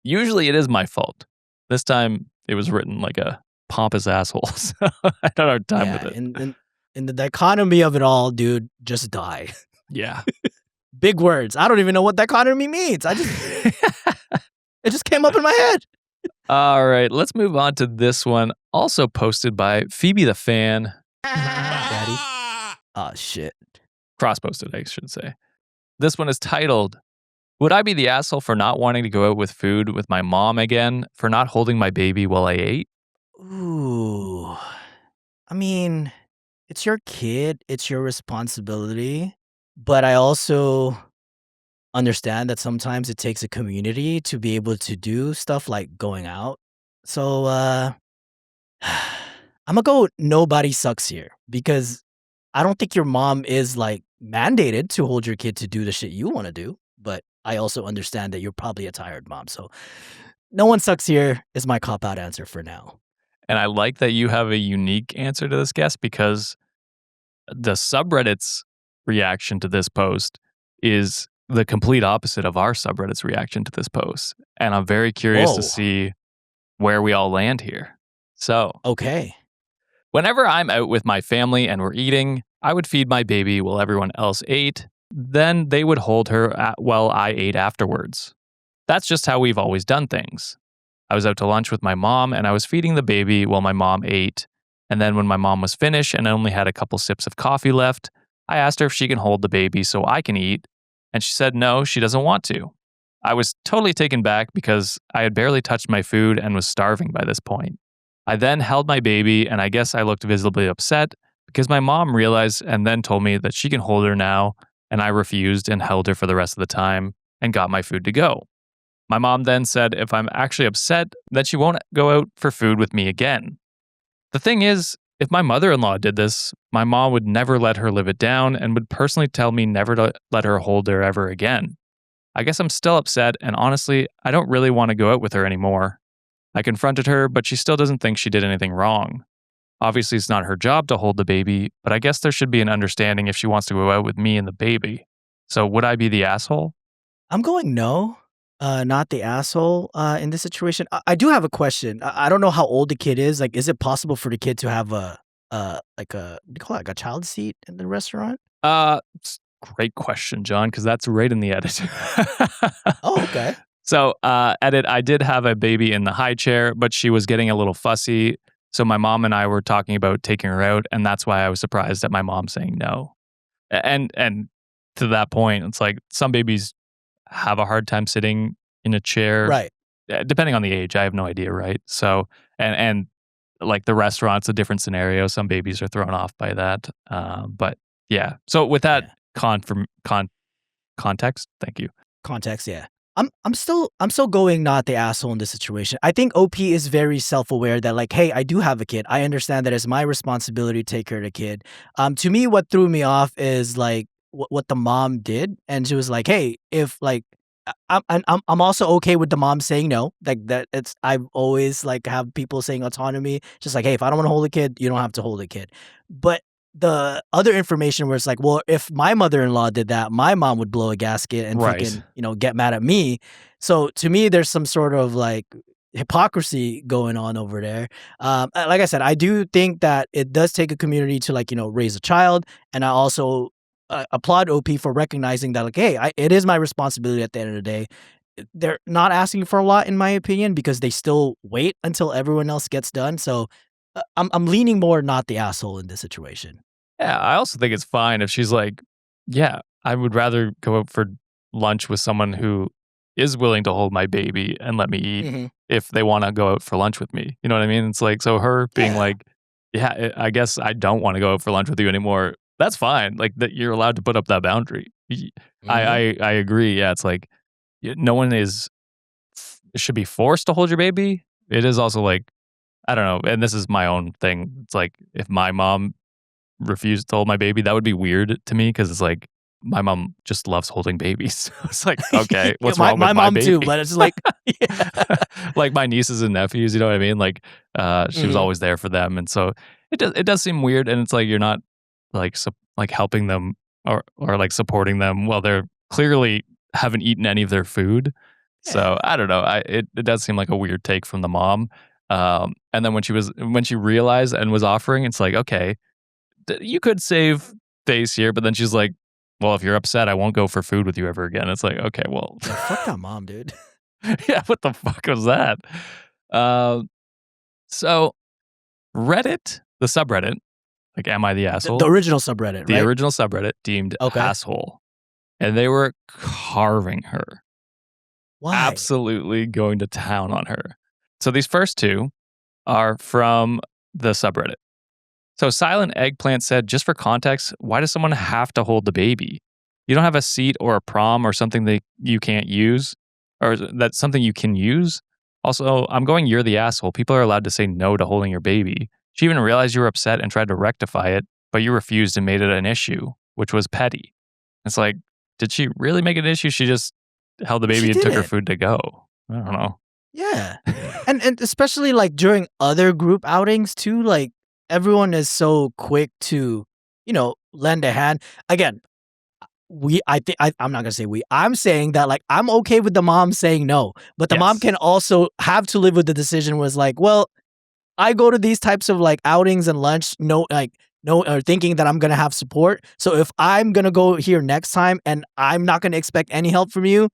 Usually it is my fault. This time it was written like a pompous asshole. So I don't have time with Yeah, it. in the dichotomy of it all, dude, just die. Yeah. Big words. I don't even know what dichotomy means. It just came up in my head. All right. Let's move on to this one. Also posted by Phoebe the Fan. Daddy. Oh shit. Cross posted, I should say. This one is titled, "Would I be the asshole for not wanting to go out with food with my mom again, for not holding my baby while I ate?" Ooh. I mean, it's your kid, it's your responsibility, but I also understand that sometimes it takes a community to be able to do stuff like going out. So, Imma go nobody sucks here because I don't think your mom is, like, mandated to hold your kid to do the shit you wanna do, but I also understand that you're probably a tired mom, so no one sucks here is my cop out answer for now. And I like that you have a unique answer to this guess because the subreddit's reaction to this post is the complete opposite of our subreddit's reaction to this post. And I'm very curious to Whoa, see where we all land here. So, okay. whenever I'm out with my family and we're eating, I would feed my baby while everyone else ate. Then they would hold her while I ate afterwards. That's just how we've always done things. I was out to lunch with my mom and I was feeding the baby while my mom ate. And then when my mom was finished and I only had a couple sips of coffee left, I asked her if she can hold the baby so I can eat. And she said no, she doesn't want to. I was totally taken back because I had barely touched my food and was starving by this point. I then held my baby and I guess I looked visibly upset because my mom realized and then told me that she can hold her now. And I refused and held her for the rest of the time and got my food to go. My mom then said if I'm actually upset, then she won't go out for food with me again. The thing is, if my mother in law did this, my mom would never let her live it down and would personally tell me never to let her hold her ever again. I guess I'm still upset, and honestly, I don't really want to go out with her anymore. I confronted her, but she still doesn't think she did anything wrong. Obviously, it's not her job to hold the baby, but I guess there should be an understanding if she wants to go out with me and the baby. So, would I be the asshole? I'm going no, not the asshole, in this situation. I do have a question. I don't know how old the kid is. Like, is it possible for the kid to have like a what do you call it, like a child seat in the restaurant? Great question, John, because that's right in the edit. Oh, okay. So, edit, I did have a baby in the high chair, but she was getting a little fussy. So, my mom and I were talking about taking her out, and that's why I was surprised at my mom saying no. And to that point, it's like some babies have a hard time sitting in a chair, Right. depending on the age. I have no idea, right? So, and like the restaurant's a different scenario. Some babies are thrown off by that. But yeah. So with that Yeah. context, thank you. Context, yeah. I'm still going not the asshole in this situation. I think OP is very self-aware that like, hey, I do have a kid. I understand that it's my responsibility to take care of the kid. To me, what threw me off is like what the mom did, and she was like, hey, if like I'm also okay with the mom saying no. Like that it's I've always like have people saying autonomy, just like, hey, if I don't want to hold a kid, you don't have to hold a kid. But the other information where it's like, well, if my mother-in-law did that, my mom would blow a gasket and Right. freaking, get mad at me. So to me, there's some sort of like hypocrisy going on over there. Like I said, I do think that it does take a community to like, raise a child. And I also applaud OP for recognizing that, like, hey, it is my responsibility at the end of the day. They're not asking for a lot, in my opinion, because they still wait until everyone else gets done. So I'm leaning more not the asshole in this situation. Yeah, I also think it's fine if she's like, yeah, I would rather go out for lunch with someone who is willing to hold my baby and let me eat Hmm. if they want to go out for lunch with me. You know what I mean? It's like, so her being Yeah. like, yeah, I guess I don't want to go out for lunch with you anymore. That's fine. Like that you're allowed to put up that boundary. Hmm. I agree. Yeah, it's like no one should be forced to hold your baby. It is also like, I don't know, and this is my own thing. It's like if my mom refused to hold my baby, that would be weird to me because it's like my mom just loves holding babies. It's like, okay, Yeah, what's my wrong with my my mom too, baby? but it's like, yeah. Like my nieces and nephews, you know what I mean? Like, she was Mhm. always there for them, and so it does seem weird, and it's like you're not like like helping them or like supporting them while they're clearly haven't eaten any of their food. So Yeah. I don't know. It does seem like a weird take from the mom. And then when she realized and was offering, it's like okay, you could save face here, but then she's like, well, if you're upset, I won't go for food with you ever again. It's like, okay, well, Yeah, fuck that mom, dude. yeah, what the fuck was that? Um, so Reddit, the subreddit, like, am I the The asshole? original subreddit, The right? original subreddit deemed Okay. asshole, and they were carving her, Why? absolutely going to town on her. So these first two are from the subreddit. So Silent Eggplant said, just for context, why does someone have to hold the baby? You don't have a seat or a prom or something that you can't use, or that's something you can use. Also, I'm going, you're the asshole. People are allowed to say no to holding your baby. She even realized you were upset and tried to rectify it, but you refused and made it an issue, which was petty. It's like, did she really make it an issue? She just held the She baby and took her didn't. food to go. I don't know. Yeah. And especially, like, during other group outings too, like, everyone is so quick to, lend a hand. Again, I'm not gonna say we. I'm saying that, like, I'm okay with the mom saying no, but the mom Yes. can also have to live with the decision was like, well, I go to these types of, like, outings and lunch, no, thinking that I'm gonna have support. So if I'm gonna go here next time and I'm not gonna expect any help from you,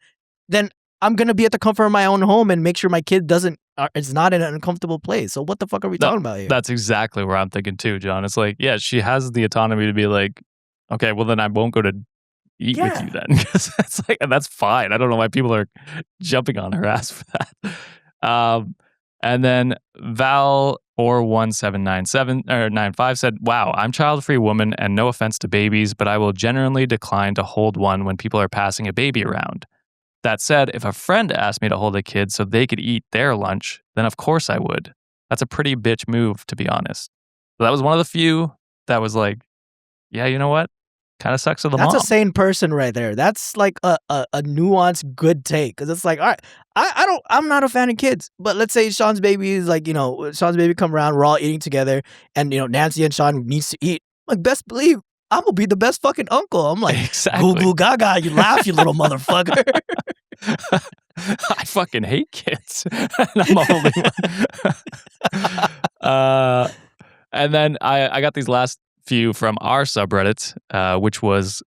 then I'm gonna be at the comfort of my own home and make sure my kid doesn't is not in an uncomfortable place. So what the fuck are we No, talking about here? that's exactly where I'm thinking too, John. It's like, yeah, she has the autonomy to be like, okay, well, then I won't go to eat with you Yeah. then. Because it's like, and that's fine. I don't know why people are jumping on her ass for that. And then Val or 1797 or 95 said, wow, I'm child-free woman and no offense to babies, but I will genuinely decline to hold one when people are passing a baby around. That said, if a friend asked me to hold a kid so they could eat their lunch, then of course I would. That's a pretty bitch move, to be honest. So that was one of the few that was like, yeah, you know what? Kind of sucks to the That's a mom. sane person right there. That's like a nuanced good take, because it's like, all right, I'm not a fan of kids, but let's say Sean's baby is like, Sean's baby come around, we're all eating together, and Nancy and Sean needs to eat. Like, best believe I'm gonna be the best fucking uncle. I'm like, goo Exactly. goo gaga, you laugh, you little motherfucker. I fucking hate kids. And I'm holding one. And then I got these last few from our subreddit, which was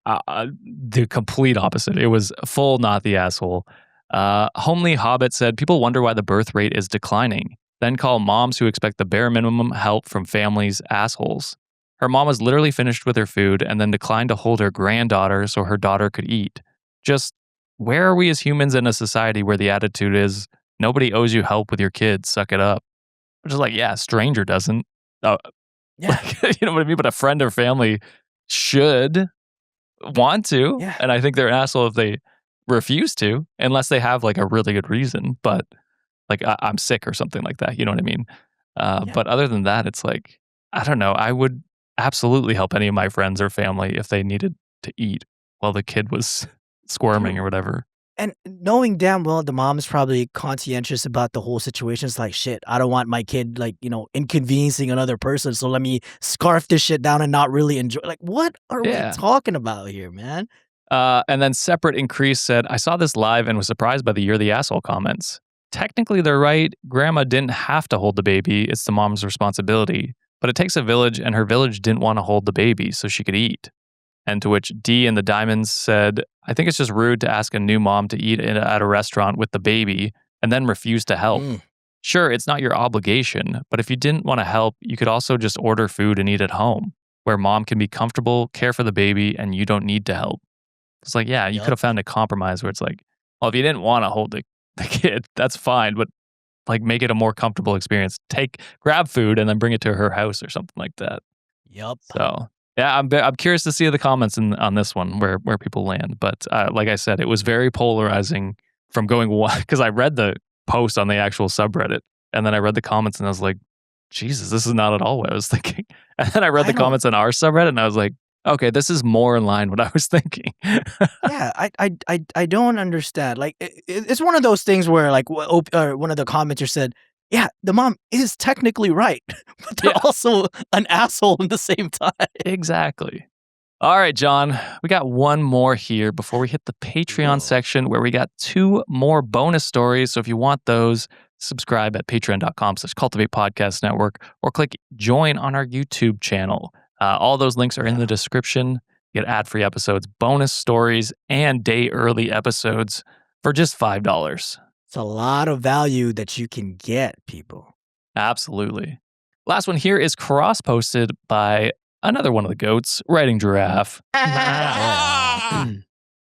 the complete opposite. It was full not the asshole. Homely Hobbit said, people wonder why the birth rate is declining, then call moms who expect the bare minimum help from families assholes. Her mom was literally finished with her food and then declined to hold her granddaughter so her daughter could eat. Just where are we as humans in a society where the attitude is, nobody owes you help with your kids, suck it up? Which is like, yeah, a stranger doesn't. Uh, Yeah, like, you know what I mean? But a friend or family should want to. yeah, And I think they're an asshole if they refuse to, unless they have like a really good reason. But like, I'm sick or something like that. You know what I mean? yeah. But other than that, it's like, I don't know. I would absolutely help any of my friends or family if they needed to eat while the kid was squirming True. or whatever. And knowing damn well the mom is probably conscientious about the whole situation. It's like, shit, I don't want my kid, like, inconveniencing another person. So let me scarf this shit down and not really enjoy. Like, what are we Yeah. talking about here, man? And then Separate Increase said, I saw this live and was surprised by the You're the Asshole comments. Technically, they're right. Grandma didn't have to hold the baby. It's the mom's responsibility. But it takes a village, and her village didn't want to hold the baby so she could eat. And to which D and the Diamonds said, I think it's just rude to ask a new mom to eat at a restaurant with the baby and then refuse to help. Mm, Sure, it's not your obligation, but if you didn't want to help, you could also just order food and eat at home, where mom can be comfortable, care for the baby, and you don't need to help. It's like, yeah, you could yup. have found a compromise where it's like, well, if you didn't want to hold the kid, that's fine, but like make it a more comfortable experience. Grab food and then bring it to her house or something like that. Yup. So yeah, I'm curious to see the comments on this one where people land. But like I said, it was very polarizing from going because I read the post on the actual subreddit and then I read the comments and I was like, Jesus, this is not at all what I was thinking. And then I read I the don't. comments on our subreddit and I was like, okay, this is more in line what I was thinking. Yeah, I don't understand. Like, it's one of those things where, like, one of the commenters said, "Yeah, the mom is technically right, but they're Yeah, also an asshole at the same time." exactly. All right, John, we got one more here before we hit the Patreon Whoa. section where we got two more bonus stories. So if you want those, subscribe at patreon.com/cultivate podcast network or click join on our YouTube channel. All those links are in the Yeah, description. You get ad-free episodes, bonus stories, and day early episodes for just $5. it's a lot of value that you can get, people. Absolutely. Last one here is cross-posted by another one of the goats, Writing Giraffe.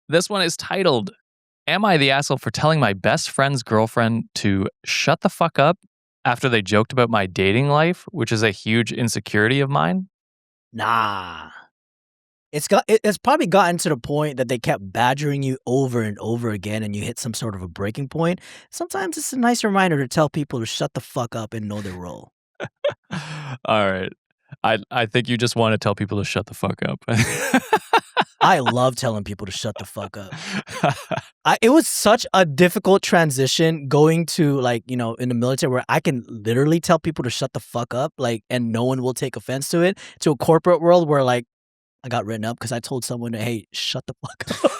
This one is titled, Am I the asshole for telling my best friend's girlfriend to shut the fuck up after they joked about my dating life, which is a huge insecurity of mine? Nah. it's probably gotten to the point that they kept badgering you over and over again, and you hit some sort of a breaking point. Sometimes it's a nice reminder to tell people to shut the fuck up and know their role. All right. I think you just want to tell people to shut the fuck up. I love telling people to shut the fuck up. It was such a difficult transition going to, like, in the military where I can literally tell people to shut the fuck up, like, and no one will take offense to it, to a corporate world where, like, I got written up because I told someone, "Hey, shut the fuck up."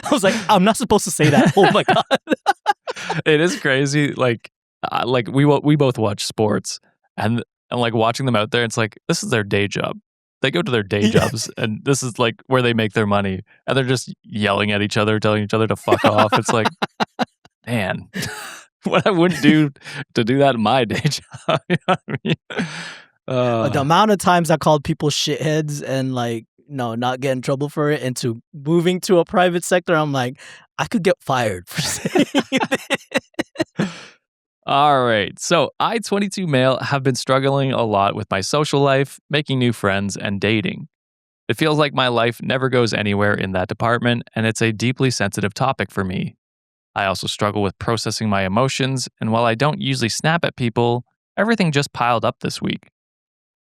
I was like, "I'm not supposed to say that." Oh my god. It is crazy. Like we both watch sports, and like watching them out there, it's like this is their day job. They go to their day Yeah. jobs, and this is like where they make their mony, and they're just yelling at each other, telling each other to fuck off. It's like, man, what I wouldn't do to do that in my day job. You know what I mean? The amount of times I called people shitheads and, like, no, not get in trouble for it, into moving to a private sector, I'm like, I could get fired for saying this. All right. So I, 22 male, have been struggling a lot with my social life, making new friends, and dating. It feels like my life never goes anywhere in that department, and it's a deeply sensitive topic for me. I also struggle with processing my emotions, and while I don't usually snap at people, everything just piled up this week.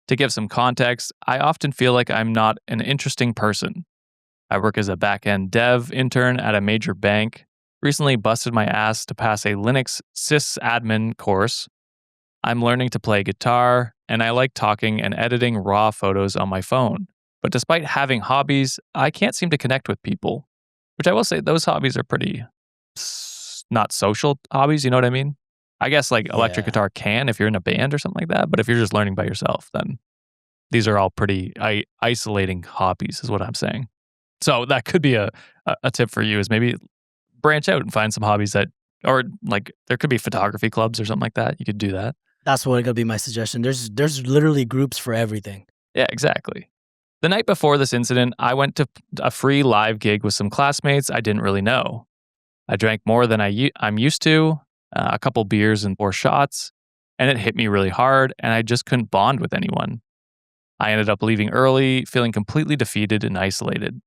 To give some context, I often feel like I'm not an interesting person. I work as a back end dev intern at a major bank, recently busted my ass to pass a Linux sysadmin course. I'm learning to play guitar, and I like talking and editing raw photos on my phone. But despite having hobbies, I can't seem to connect with people, which I will say those hobbies are pretty not social hobbies, you know what I mean? I guess like electric Yeah, guitar can if you're in a band or something like that, but if you're just learning by yourself, then these are all pretty isolating hobbies, is what I'm saying. So that could be a tip for you is maybe branch out and find some hobbies that, or like there could be photography clubs or something like that. You could do that. that's what gonna be my suggestion. There's literally groups for everything. Yeah, exactly. The night before this incident, I went to a free live gig with some classmates I didn't really know. I drank more than I'm used to, a couple beers and 4 shots, and it hit me really hard, and I just couldn't bond with anyone. I ended up leaving early, feeling completely defeated and isolated.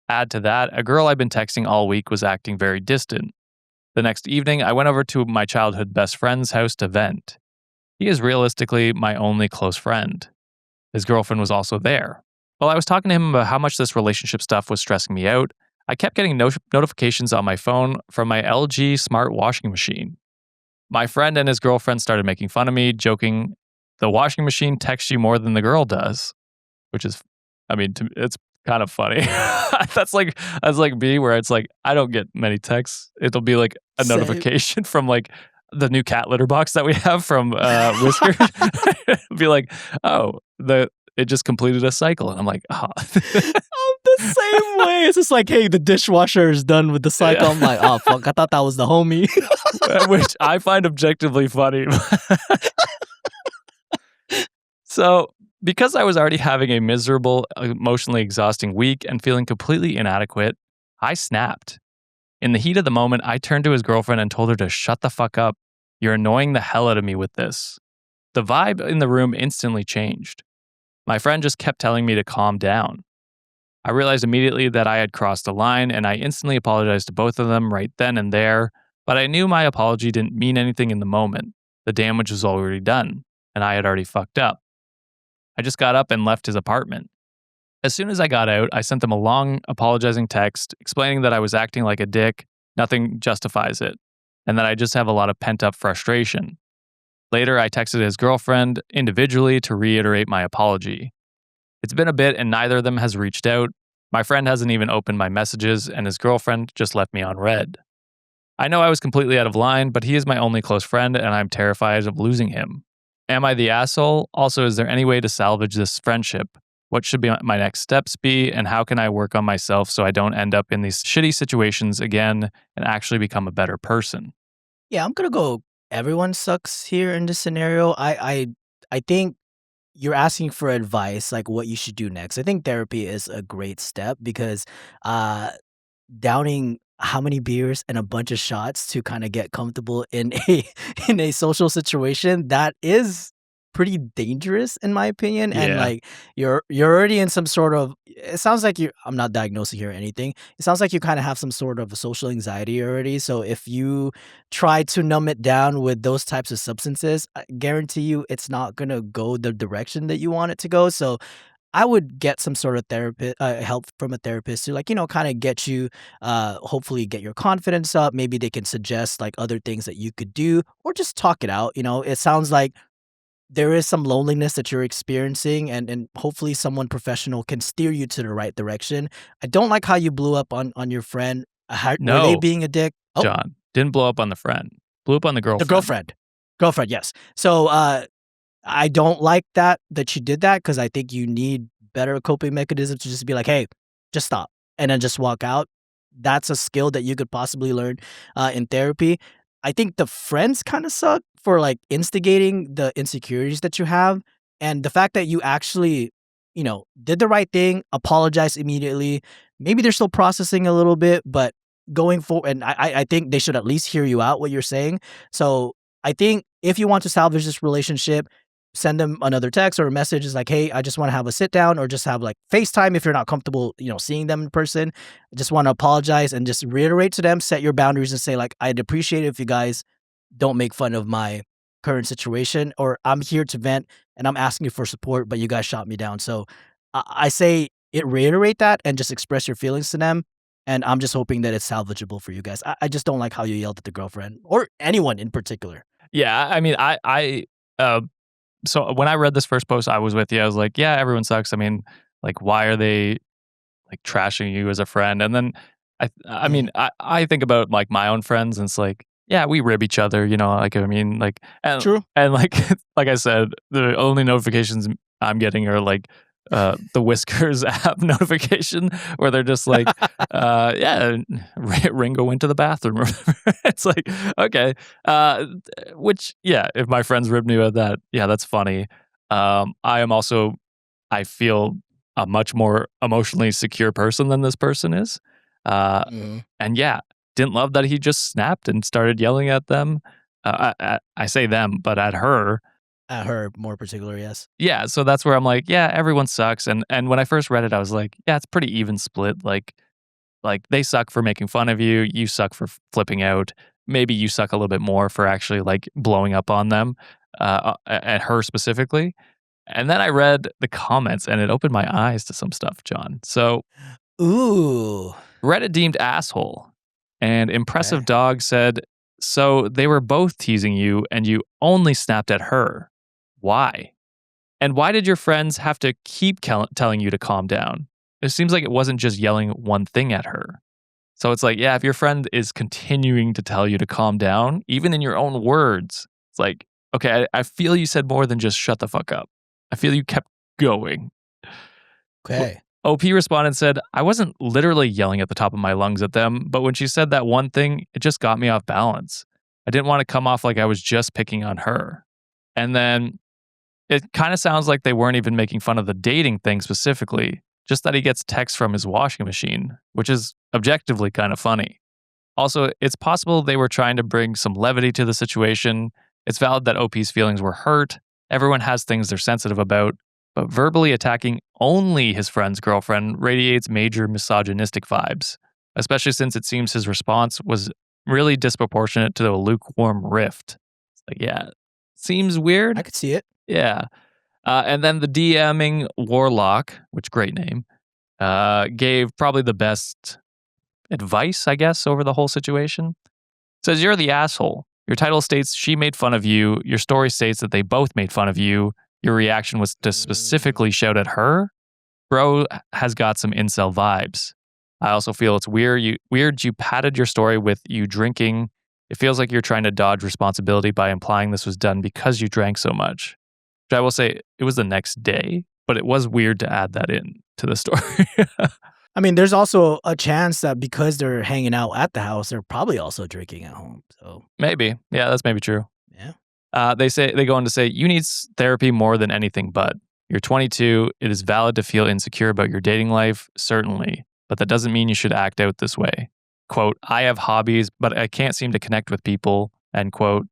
Add to that, a girl I've been texting all week was acting very distant. The next evening, I went over to my childhood best friend's house to vent. He is realistically my only close friend. His girlfriend was also there. While I was talking to him about how much this relationship stuff was stressing me out, I kept getting notifications on my phone from my LG smart washing machine. My friend and his girlfriend started making fun of me, joking, the washing machine texts you more than the girl does, which is, I mean, it's kind of funny. that's like me, where it's like, I don't get many texts. It'll be like a Same. notification from like the new cat litter box that we have from Whisker. It'll be like, oh, it just completed a cycle. And I'm like, oh. I'm the same way. It's just like, hey, the dishwasher is done with the cycle. Yeah. I'm like, oh fuck, I thought that was the homie. Which I find objectively funny. So, because I was already having a miserable, emotionally exhausting week and feeling completely inadequate, I snapped. In the heat of the moment, I turned to his girlfriend and told her to shut the fuck up. You're annoying the hell out of me with this. The vibe in the room instantly changed. My friend just kept telling me to calm down. I realized immediately that I had crossed the line and I instantly apologized to both of them right then and there, but I knew my apology didn't mean anything in the moment. The damage was already done, and I had already fucked up. I just got up and left his apartment. As soon as I got out, I sent them a long, apologizing text explaining that I was acting like a dick, nothing justifies it, and that I just have a lot of pent up frustration. Later, I texted his girlfriend individually to reiterate my apology. It's been a bit and neither of them has reached out. My friend hasn't even opened my messages, and his girlfriend just left me on red. I know I was completely out of line, but he is my only close friend, and I'm terrified of losing him. Am I the asshole? Also, is there any way to salvage this friendship? What should my next steps be, and how can I work on myself so I don't end up in these shitty situations again and actually become a better person? Yeah, I'm gonna go. Everyone sucks here in this scenario. I think you're asking for advice, like what you should do next. I think therapy is a great step because uh downing how many beers and a bunch of shots to kind of get comfortable in a in a social situation, that is pretty dangerous in my opinion, and, Yeah. like, you're already in some sort of it sounds like you I'm not diagnosing here or anything. It sounds like you kinda have some sort of social anxiety already, so if you try to numb it down with those types of substances, I guarantee you it's not gonna go the direction that you want it to go, so I would get some sort of help from a therapist to, like, kinda get you, hopefully get your confidence up. Maybe they can suggest, like, other things that you could do or just talk it out, It sounds like there is some loneliness that you're experiencing, and hopefully someone professional can steer you to the right direction. I don't like how you blew up on your friend. How were they No, being a dick? Oh, John. Didn't blow up on the friend. Blew up on the the girlfriend. girlfriend. Girlfriend, yes. So, I don't like that you did that because I think you need better coping mechanisms to just be like, "Hey, just stop," and then just walk out. That's a skill that you could possibly learn, in therapy. I think the friends kinda suck for, like, instigating the insecurities that you have, and the fact that you actually, did the right thing, apologized immediately. Maybe they're still processing a little bit, but going forward, and I think they should at least hear you out, what you're saying. So, I think if you want to salvage this relationship, send them another text or a message is like, "Hey, I just wanna have a sit down," or just have, like, FaceTime if you're not comfortable, seeing them in person. I just wanna apologize and just reiterate to them, set your boundaries and say, like, "I'd appreciate it if you guys don't make fun of my current situation," or, "I'm here to vent, and I'm asking you for support, but you guys shot me down." So, I say reiterate that and just express your feelings to them, and I'm just hoping that it's salvageable for you guys. I just don't like how you yelled at the girlfriend or anyone in particular. Yeah, I mean, uh, so when I read this first post, I was with you. I was like, yeah, everyone sucks. I mean, like, why are they like trashing you as a friend? And then I Mhm. mean, I think about like my own friends, and it's like, yeah, we rib each other, like I mean, like True. and like like I said, the only notifications I'm getting are like the Whiskers app notification where they're just like, yeah, Ringo went to the bathroom or whatever. It's like, okay. Which yeah, if my friends rib me about that, yeah, that's funny. I am also I feel a much more emotionally secure person than this person is. Uh, Mhm. and yeah, didn't love that he just snapped and started yelling at them. I say them, but at her. At her more particular, yes. Yeah, so that's where I'm like, yeah, everyone sucks. And when I first read it, I was like, yeah, it's pretty even split. Like they suck for making fun of you. You suck for flipping out. Maybe you suck a little bit more for actually like blowing up on them, at her specifically. And then I read the comments and it opened my eyes to some stuff, John. So Ooh. Reddit deemed asshole and impressive Okay. dog said, so they were both teasing you and you only snapped at her. Why? And why did your friends have to keep telling you to calm down? It seems like it wasn't just yelling one thing at her. So it's like, yeah, if your friend is continuing to tell you to calm down, even in your own words, it's like, okay, I feel you said more than just shut the fuck up. I feel you kept going. Okay. OP responded and said, I wasn't literally yelling at the top of my lungs at them, but when she said that one thing, it just got me off balance. I didn't want to come off like I was just picking on her. And then it kind of sounds like they weren't even making fun of the dating thing specifically, just that he gets texts from his washing machine, which is objectively kind of funny. Also, it's possible they were trying to bring some levity to the situation. It's valid that OP's feelings were hurt. Everyone has things they're sensitive about, but verbally attacking only his friend's girlfriend radiates major misogynistic vibes, especially since it seems his response was really disproportionate to the lukewarm rift. It's like, yeah, seems I weird. could see it. Yeah. And then the DMing Warlock, which great name, gave probably the best advice, I guess, over the whole situation. Says you're the asshole. Your title states she made fun of you. Your story states that they both made fun of you. Your reaction was to Mm. specifically shout at her. Bro has got some incel vibes. I also feel it's weird you padded your story with you drinking. It feels like you're trying to dodge responsibility by implying this was done because you drank so much. Which I will say it was the next day, but it was weird to add that in to the story. I mean, there's also a chance that because they're hanging out at the house, they're probably also drinking at home, so, Maybe. Yeah, that's maybe true. yeah. They go on to say you need therapy more than anything but. You're 22. It is valid to feel insecure about your dating life, certainly, but that doesn't mean you should act out this way. Quote, I have hobbies, but I can't seem to connect with people. End quote.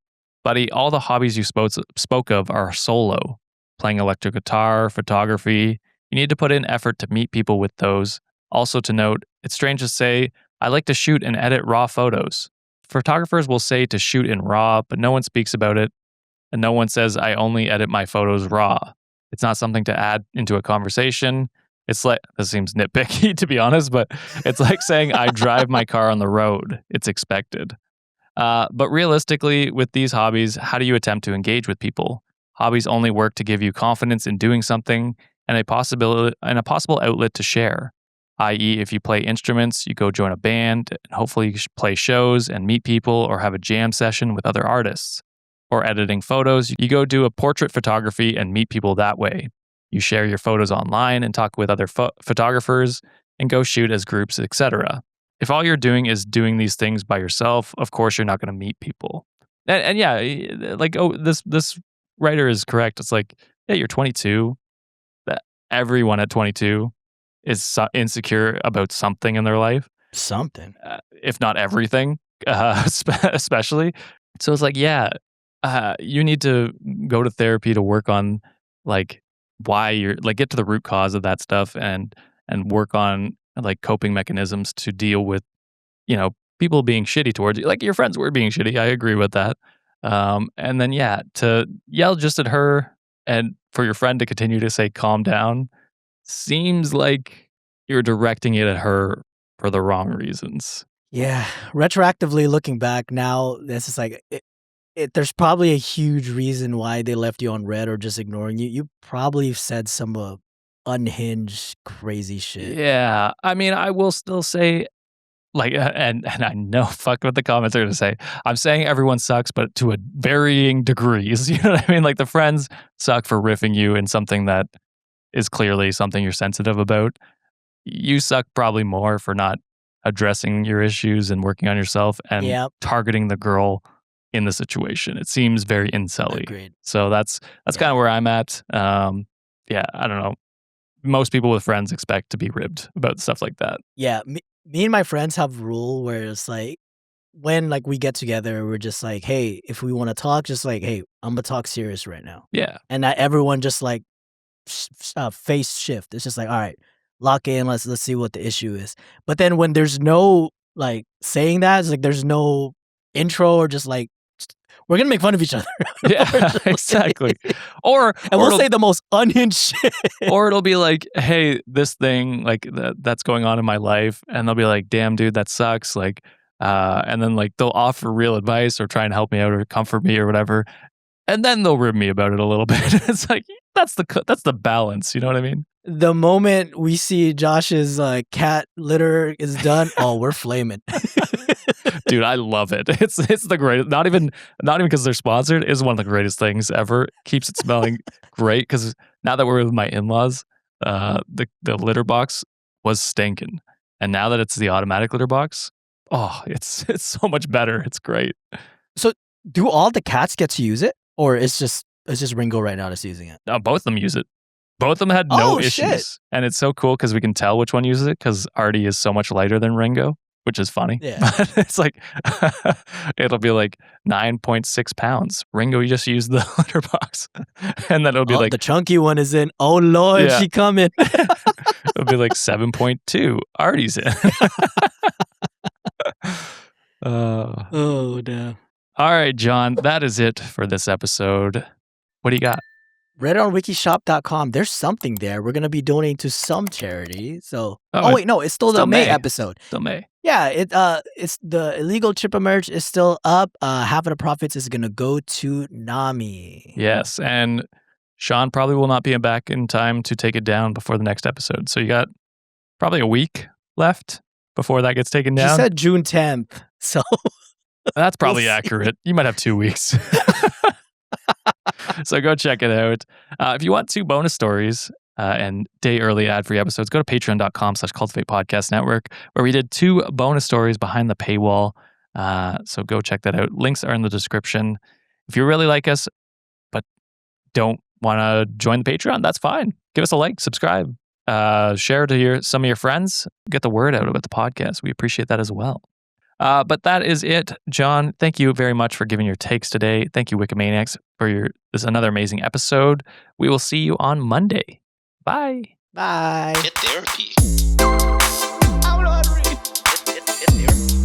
Buddy, all the hobbies you spoke of are solo. Playing electric guitar, photography. You need to put in effort to meet people with those. Also, to note, it's strange to say, I like to shoot and edit raw photos. Photographers will say to shoot in RAW, but no one speaks about it, and no one says I only edit my photos raw. It's not something to add into a conversation. It's like, this seems nitpicky to be honest, but it's like saying I drive my car on the road. It's expected. But realistically, with these hobbies, how do you attempt to engage with people? Hobbies only work to give you confidence in doing something and a possible outlet to share. I.e., if you play instruments, you go join a band, and hopefully you play shows and meet people or have a jam session with other artists. Or editing photos, you go do a portrait photography and meet people that way. You share your photos online and talk with other photographers and go shoot as groups, etc. If all you're doing is doing these things by yourself, of course you're not going to meet people. And yeah, like this writer is correct. It's like, yeah, you're 22. That everyone at 22 is insecure about something in their life, Something. if not everything, especially. So it's like, yeah, you need to go to therapy to work on like why you're like get to the root cause of that stuff and work on like coping mechanisms to deal with people being shitty towards you. Like your friends were being shitty. I agree with that. And then yeah, to yell just at her and for your friend to continue to say calm down seems like you're directing it at her for the wrong reasons. Yeah, retroactively looking back now, this is like there's probably a huge reason why they left you on red or just ignoring you. You probably said some unhinged, crazy shit. Yeah, I mean, I will still say like, and I know fuck what the comments are gonna say. I'm saying everyone sucks, but to a varying degrees. You know what I mean? Like the friends suck for riffing you in something that is clearly something you're sensitive about. You suck probably more for not addressing your issues and working on yourself and Yep, targeting the girl in the situation. It seems very incelly. agreed. So that's kind Yeah, of where I'm at. Yeah, I don't know. Most people with friends expect to be ribbed about stuff like that. yeah. Me and my friends have a rule where it's like when like we get together, we're just like, hey, if we want to talk, just like, hey, I'm gonna talk serious right now, Yeah. and not everyone just like face shift. It's just like, all right, lock in. Let's see what the issue is. But then when there's no like saying that, it's like there's no intro or just like we're gonna make fun of each other. Yeah, exactly. Or And or we'll it'll say the most unhinged shit. or it'll be like, "Hey, this thing like that's going on in my life." And they'll be like, "Damn, dude, that sucks." Like and then like they'll offer real advice or try and help me out or comfort me or whatever. And then they'll rib me about it a little bit. It's like that's the balance, you know what I mean? The moment we see Josh's cat litter is done, oh, we're flaming. Dude, I love it. It's the greatest. Not even because they're sponsored. It's one of the greatest things ever. Keeps it smelling great because now that we're with my in-laws, the litter box was stinking, and now that it's the automatic litter box, oh, it's so much better. It's great. So, do all the cats get to use it, or it's just Ringo right now that's using it? Both of them use it. Both of them had no Oh shit! issues, and it's so cool because we can tell which one uses it because Artie is so much lighter than Ringo, which is funny. Yeah. But it's like it'll be like 9.6 pounds. Ringo, you just use the litter box, and then it'll be Oh, like the chunky one is in. Oh Lord, yeah, she coming. it'll be like 7.2. Artie's in. uh, Oh damn. all right, John, that is it for this episode. What do you got? Read it on wikishop.com. There's something there. We're gonna be donating to some charity. So, Oh, oh wait, no, it's still the still May May. episode. Still May. Yeah, it's the illegal chipper merch is still up. Half of the profits is gonna go to Nami. Yes, and Sean probably will not be back in time to take it down before the next episode. So you got probably a week left before that gets taken She down. said June 10th. So That's we'll probably see. accurate. You might have 2 weeks. So go check it out. If you want 2 bonus stories and day early ad-free episodes, go to patreon.com/cultivate podcast network, where we did 2 bonus stories behind the paywall. So go check that out. Links are in the description. If you really like us, but don't want to join the Patreon, that's fine. Give us a like, subscribe, share to some of your friends, get the word out about the podcast. We appreciate that as well. But that is it, John. Thank you very much for giving your takes today. Thank you, Wikimaniacs, for this another amazing episode. We will see you on Monday. Bye. Bye. Get therapy. I wanna read. Get therapy.